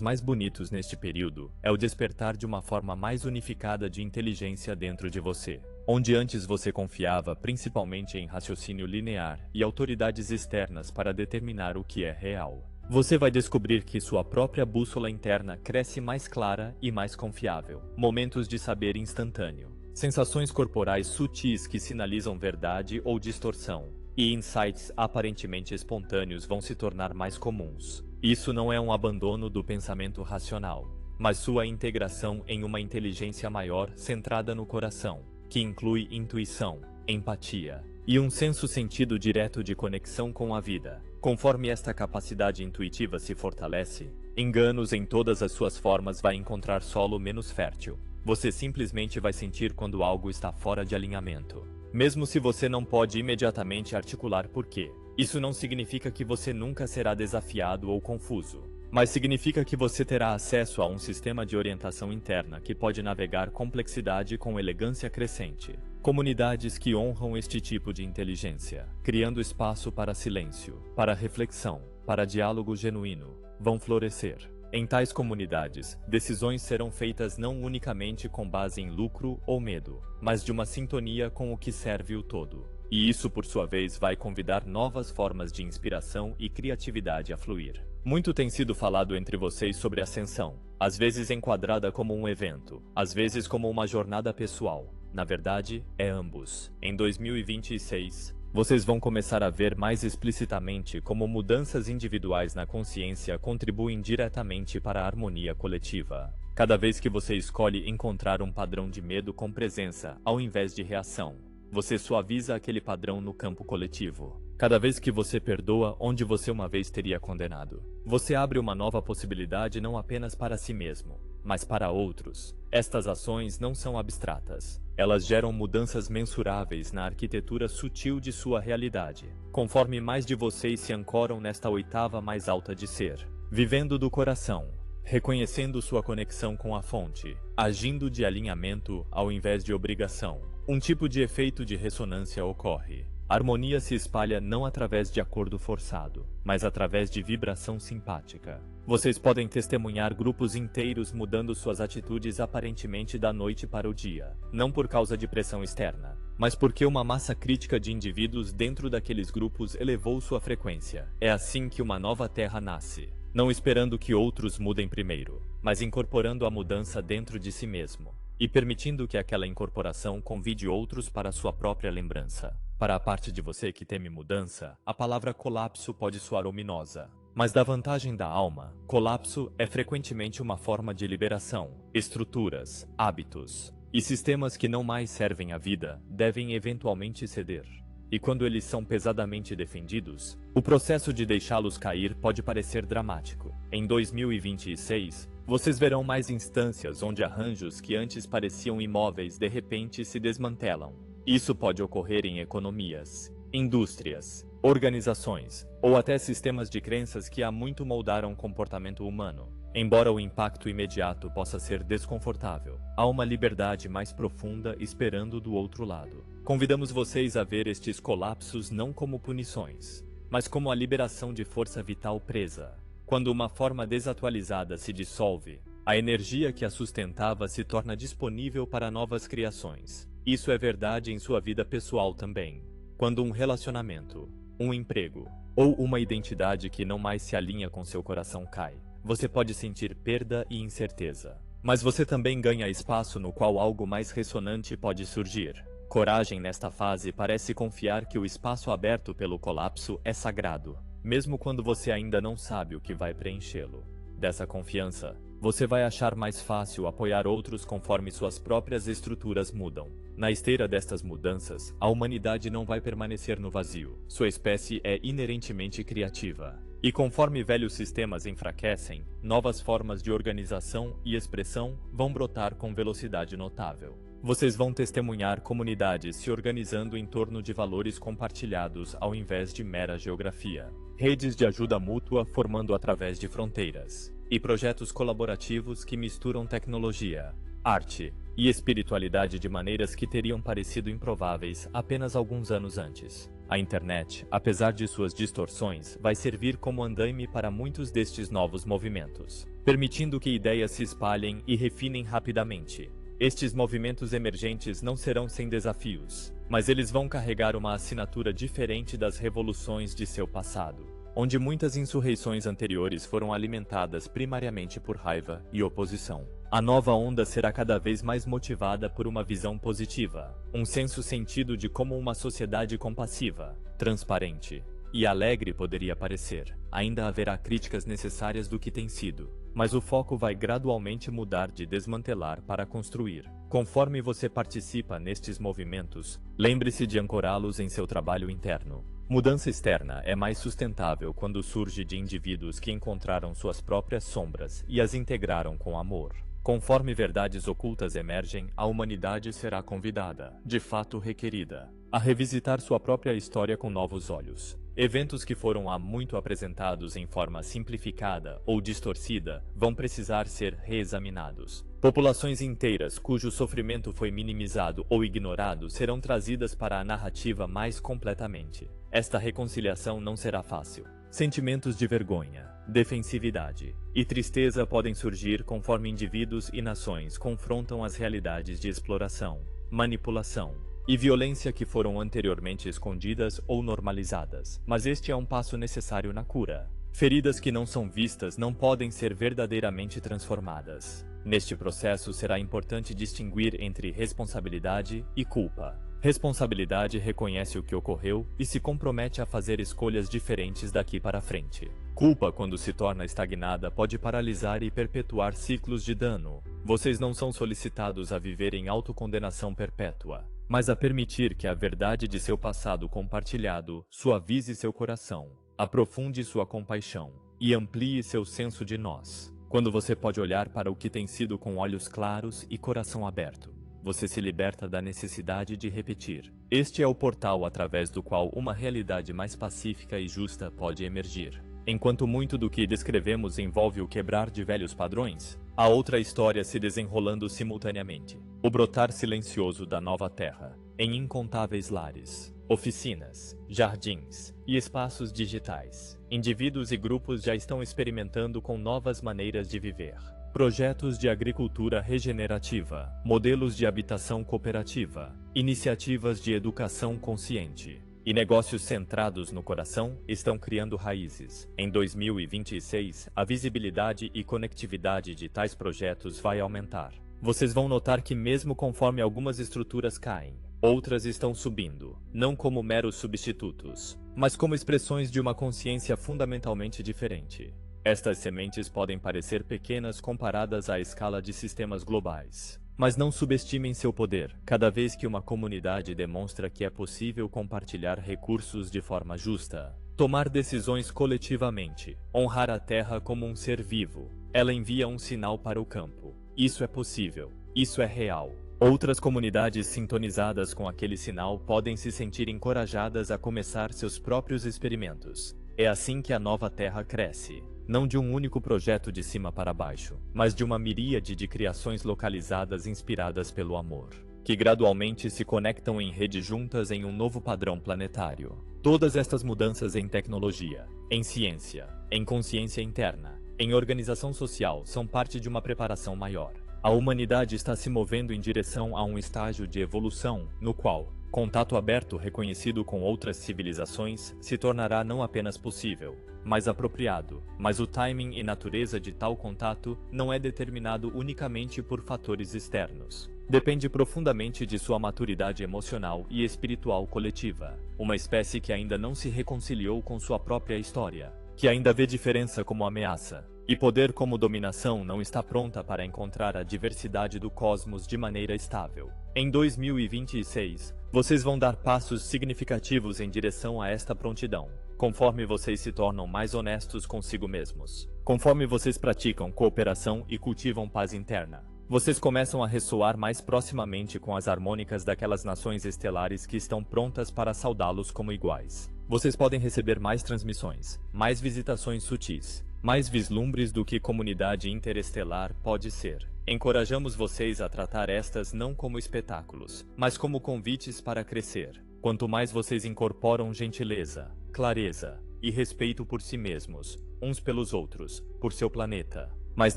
mais bonitos neste período é o despertar de uma forma mais unificada de inteligência dentro de você. Onde antes você confiava principalmente em raciocínio linear e autoridades externas para determinar o que é real, você vai descobrir que sua própria bússola interna cresce mais clara e mais confiável. Momentos de saber instantâneo, sensações corporais sutis que sinalizam verdade ou distorção, e insights aparentemente espontâneos vão se tornar mais comuns. Isso não é um abandono do pensamento racional, mas sua integração em uma inteligência maior centrada no coração, que inclui intuição, empatia e um senso-sentido direto de conexão com a vida. Conforme esta capacidade intuitiva se fortalece, enganos em todas as suas formas vai encontrar solo menos fértil. Você simplesmente vai sentir quando algo está fora de alinhamento, mesmo se você não pode imediatamente articular por quê. Isso não significa que você nunca será desafiado ou confuso, mas significa que você terá acesso a um sistema de orientação interna que pode navegar complexidade com elegância crescente. Comunidades que honram este tipo de inteligência, criando espaço para silêncio, para reflexão, para diálogo genuíno, vão florescer. Em tais comunidades, decisões serão feitas não unicamente com base em lucro ou medo, mas de uma sintonia com o que serve o todo. E isso, por sua vez, vai convidar novas formas de inspiração e criatividade a fluir. Muito tem sido falado entre vocês sobre ascensão, às vezes enquadrada como um evento, às vezes como uma jornada pessoal. Na verdade, é ambos. Em 2026, vocês vão começar a ver mais explicitamente como mudanças individuais na consciência contribuem diretamente para a harmonia coletiva. Cada vez que você escolhe encontrar um padrão de medo com presença, ao invés de reação, você suaviza aquele padrão no campo coletivo. Cada vez que você perdoa onde você uma vez teria condenado, você abre uma nova possibilidade não apenas para si mesmo, mas para outros. Estas ações não são abstratas. Elas geram mudanças mensuráveis na arquitetura sutil de sua realidade, conforme mais de vocês se ancoram nesta oitava mais alta de ser, vivendo do coração, reconhecendo sua conexão com a fonte, agindo de alinhamento ao invés de obrigação. Um tipo de efeito de ressonância ocorre. A harmonia se espalha não através de acordo forçado, mas através de vibração simpática. Vocês podem testemunhar grupos inteiros mudando suas atitudes aparentemente da noite para o dia, não por causa de pressão externa, mas porque uma massa crítica de indivíduos dentro daqueles grupos elevou sua frequência. É assim que uma nova terra nasce, não esperando que outros mudem primeiro, mas incorporando a mudança dentro de si mesmo, e permitindo que aquela incorporação convide outros para sua própria lembrança. Para a parte de você que teme mudança, a palavra colapso pode soar ominosa. Mas da vantagem da alma, colapso é frequentemente uma forma de liberação. Estruturas, hábitos e sistemas que não mais servem à vida devem eventualmente ceder. E quando eles são pesadamente defendidos, o processo de deixá-los cair pode parecer dramático. Em 2026, vocês verão mais instâncias onde arranjos que antes pareciam imóveis de repente se desmantelam. Isso pode ocorrer em economias, indústrias, organizações, ou até sistemas de crenças que há muito moldaram o comportamento humano. Embora o impacto imediato possa ser desconfortável, há uma liberdade mais profunda esperando do outro lado. Convidamos vocês a ver estes colapsos não como punições, mas como a liberação de força vital presa. Quando uma forma desatualizada se dissolve, a energia que a sustentava se torna disponível para novas criações. Isso é verdade em sua vida pessoal também. Quando um relacionamento, um emprego ou uma identidade que não mais se alinha com seu coração cai, você pode sentir perda e incerteza. Mas você também ganha espaço no qual algo mais ressonante pode surgir. Coragem nesta fase parece confiar que o espaço aberto pelo colapso é sagrado, mesmo quando você ainda não sabe o que vai preenchê-lo. Dessa confiança, você vai achar mais fácil apoiar outros conforme suas próprias estruturas mudam. Na esteira destas mudanças, a humanidade não vai permanecer no vazio. Sua espécie é inerentemente criativa. E conforme velhos sistemas enfraquecem, novas formas de organização e expressão vão brotar com velocidade notável. Vocês vão testemunhar comunidades se organizando em torno de valores compartilhados ao invés de mera geografia. Redes de ajuda mútua formando através de fronteiras. E projetos colaborativos que misturam tecnologia, arte e espiritualidade de maneiras que teriam parecido improváveis apenas alguns anos antes. A internet, apesar de suas distorções, vai servir como andaime para muitos destes novos movimentos, permitindo que ideias se espalhem e refinem rapidamente. Estes movimentos emergentes não serão sem desafios, mas eles vão carregar uma assinatura diferente das revoluções de seu passado, onde muitas insurreições anteriores foram alimentadas primariamente por raiva e oposição. A nova onda será cada vez mais motivada por uma visão positiva, um senso sentido de como uma sociedade compassiva, transparente e alegre poderia parecer. Ainda haverá críticas necessárias do que tem sido, mas o foco vai gradualmente mudar de desmantelar para construir. Conforme você participa nestes movimentos, lembre-se de ancorá-los em seu trabalho interno. Mudança externa é mais sustentável quando surge de indivíduos que encontraram suas próprias sombras e as integraram com amor. Conforme verdades ocultas emergem, a humanidade será convidada, de fato requerida, a revisitar sua própria história com novos olhos. Eventos que foram há muito apresentados em forma simplificada ou distorcida vão precisar ser reexaminados. Populações inteiras cujo sofrimento foi minimizado ou ignorado serão trazidas para a narrativa mais completamente. Esta reconciliação não será fácil. Sentimentos de vergonha, defensividade e tristeza podem surgir conforme indivíduos e nações confrontam as realidades de exploração, manipulação e violência que foram anteriormente escondidas ou normalizadas. Mas este é um passo necessário na cura. Feridas que não são vistas não podem ser verdadeiramente transformadas. Neste processo será importante distinguir entre responsabilidade e culpa. Responsabilidade reconhece o que ocorreu e se compromete a fazer escolhas diferentes daqui para frente. Culpa, quando se torna estagnada, pode paralisar e perpetuar ciclos de dano. Vocês não são solicitados a viver em autocondenação perpétua, mas a permitir que a verdade de seu passado compartilhado suavize seu coração, aprofunde sua compaixão e amplie seu senso de nós. Quando você pode olhar para o que tem sido com olhos claros e coração aberto, você se liberta da necessidade de repetir. Este é o portal através do qual uma realidade mais pacífica e justa pode emergir. Enquanto muito do que descrevemos envolve o quebrar de velhos padrões, há outra história se desenrolando simultaneamente. O brotar silencioso da nova terra, em incontáveis lares, oficinas, jardins e espaços digitais. Indivíduos e grupos já estão experimentando com novas maneiras de viver. Projetos de agricultura regenerativa, modelos de habitação cooperativa, iniciativas de educação consciente e negócios centrados no coração estão criando raízes. Em 2026, a visibilidade e conectividade de tais projetos vai aumentar. Vocês vão notar que mesmo conforme algumas estruturas caem, outras estão subindo, não como meros substitutos, mas como expressões de uma consciência fundamentalmente diferente. Estas sementes podem parecer pequenas comparadas à escala de sistemas globais, mas não subestimem seu poder. Cada vez que uma comunidade demonstra que é possível compartilhar recursos de forma justa, tomar decisões coletivamente, honrar a terra como um ser vivo, ela envia um sinal para o campo. Isso é possível, isso é real. Outras comunidades sintonizadas com aquele sinal podem se sentir encorajadas a começar seus próprios experimentos. É assim que a nova terra cresce. Não de um único projeto de cima para baixo, mas de uma miríade de criações localizadas inspiradas pelo amor, que gradualmente se conectam em rede juntas em um novo padrão planetário. Todas estas mudanças em tecnologia, em ciência, em consciência interna, em organização social são parte de uma preparação maior. A humanidade está se movendo em direção a um estágio de evolução no qual contato aberto reconhecido com outras civilizações se tornará não apenas possível, mas apropriado. Mas o timing e natureza de tal contato não é determinado unicamente por fatores externos. Depende profundamente de sua maturidade emocional e espiritual coletiva. Uma espécie que ainda não se reconciliou com sua própria história, que ainda vê diferença como ameaça, e poder como dominação não está pronta para encontrar a diversidade do cosmos de maneira estável. Em 2026, vocês vão dar passos significativos em direção a esta prontidão, conforme vocês se tornam mais honestos consigo mesmos. Conforme vocês praticam cooperação e cultivam paz interna, vocês começam a ressoar mais proximamente com as harmônicas daquelas nações estelares que estão prontas para saudá-los como iguais. Vocês podem receber mais transmissões, mais visitações sutis, mais vislumbres do que comunidade interestelar pode ser. Encorajamos vocês a tratar estas não como espetáculos, mas como convites para crescer. Quanto mais vocês incorporam gentileza, clareza e respeito por si mesmos, uns pelos outros, por seu planeta, mas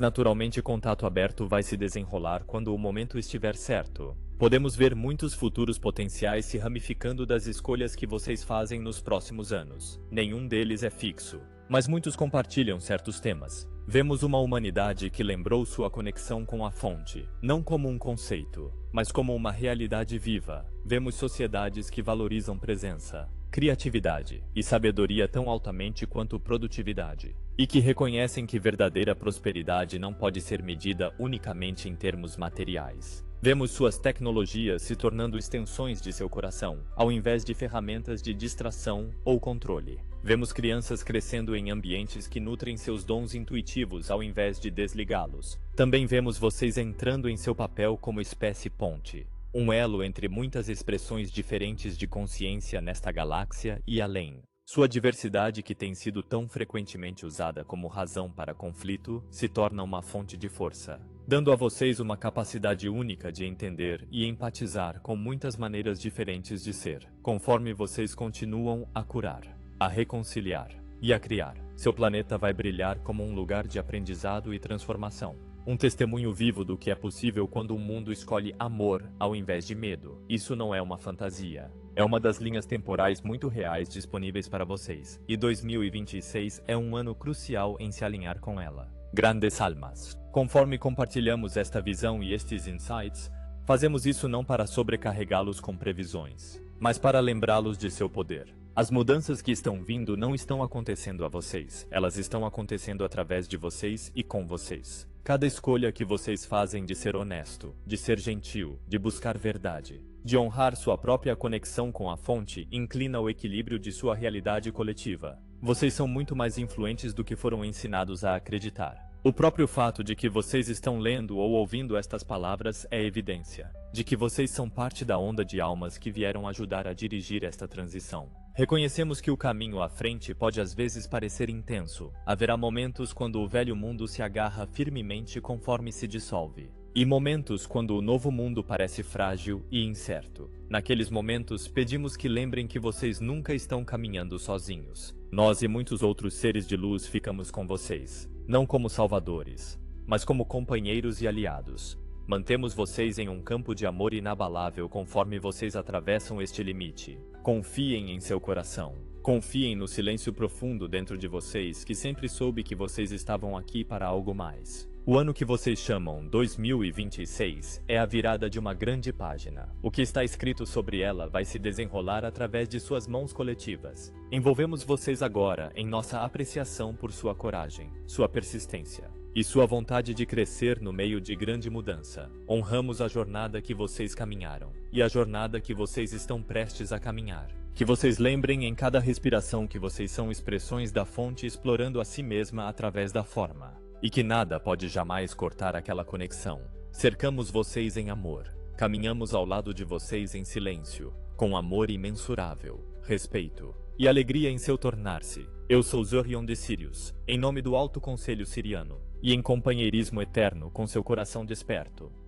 naturalmente contato aberto vai se desenrolar quando o momento estiver certo. Podemos ver muitos futuros potenciais se ramificando das escolhas que vocês fazem nos próximos anos. Nenhum deles é fixo, mas muitos compartilham certos temas. Vemos uma humanidade que lembrou sua conexão com a fonte, não como um conceito, mas como uma realidade viva. Vemos sociedades que valorizam presença, criatividade e sabedoria tão altamente quanto produtividade, e que reconhecem que verdadeira prosperidade não pode ser medida unicamente em termos materiais. Vemos suas tecnologias se tornando extensões de seu coração, ao invés de ferramentas de distração ou controle. Vemos crianças crescendo em ambientes que nutrem seus dons intuitivos ao invés de desligá-los. Também vemos vocês entrando em seu papel como espécie ponte, um elo entre muitas expressões diferentes de consciência nesta galáxia e além. Sua diversidade, que tem sido tão frequentemente usada como razão para conflito, se torna uma fonte de força, dando a vocês uma capacidade única de entender e empatizar com muitas maneiras diferentes de ser, conforme vocês continuam a curar, a reconciliar e a criar. Seu planeta vai brilhar como um lugar de aprendizado e transformação. Um testemunho vivo do que é possível quando o mundo escolhe amor ao invés de medo. Isso não é uma fantasia. É uma das linhas temporais muito reais disponíveis para vocês. E 2026 é um ano crucial em se alinhar com ela. Grandes almas. Conforme compartilhamos esta visão e estes insights, fazemos isso não para sobrecarregá-los com previsões, mas para lembrá-los de seu poder. As mudanças que estão vindo não estão acontecendo a vocês. Elas estão acontecendo através de vocês e com vocês. Cada escolha que vocês fazem de ser honesto, de ser gentil, de buscar verdade, de honrar sua própria conexão com a fonte, inclina o equilíbrio de sua realidade coletiva. Vocês são muito mais influentes do que foram ensinados a acreditar. O próprio fato de que vocês estão lendo ou ouvindo estas palavras é evidência de que vocês são parte da onda de almas que vieram ajudar a dirigir esta transição. Reconhecemos que o caminho à frente pode às vezes parecer intenso. Haverá momentos quando o velho mundo se agarra firmemente conforme se dissolve. E momentos quando o novo mundo parece frágil e incerto. Naqueles momentos, pedimos que lembrem que vocês nunca estão caminhando sozinhos. Nós e muitos outros seres de luz ficamos com vocês. Não como salvadores, mas como companheiros e aliados. Mantemos vocês em um campo de amor inabalável conforme vocês atravessam este limite. Confiem em seu coração. Confiem no silêncio profundo dentro de vocês que sempre soube que vocês estavam aqui para algo mais. O ano que vocês chamam 2026 é a virada de uma grande página. O que está escrito sobre ela vai se desenrolar através de suas mãos coletivas. Envolvemos vocês agora em nossa apreciação por sua coragem, sua persistência e sua vontade de crescer no meio de grande mudança. Honramos a jornada que vocês caminharam e a jornada que vocês estão prestes a caminhar. Que vocês lembrem em cada respiração que vocês são expressões da fonte explorando a si mesma através da forma. E que nada pode jamais cortar aquela conexão. Cercamos vocês em amor. Caminhamos ao lado de vocês em silêncio, com amor imensurável, respeito e alegria em seu tornar-se. Eu sou Zorion de Sirius, em nome do Alto Conselho Siriano, e em companheirismo eterno com seu coração desperto.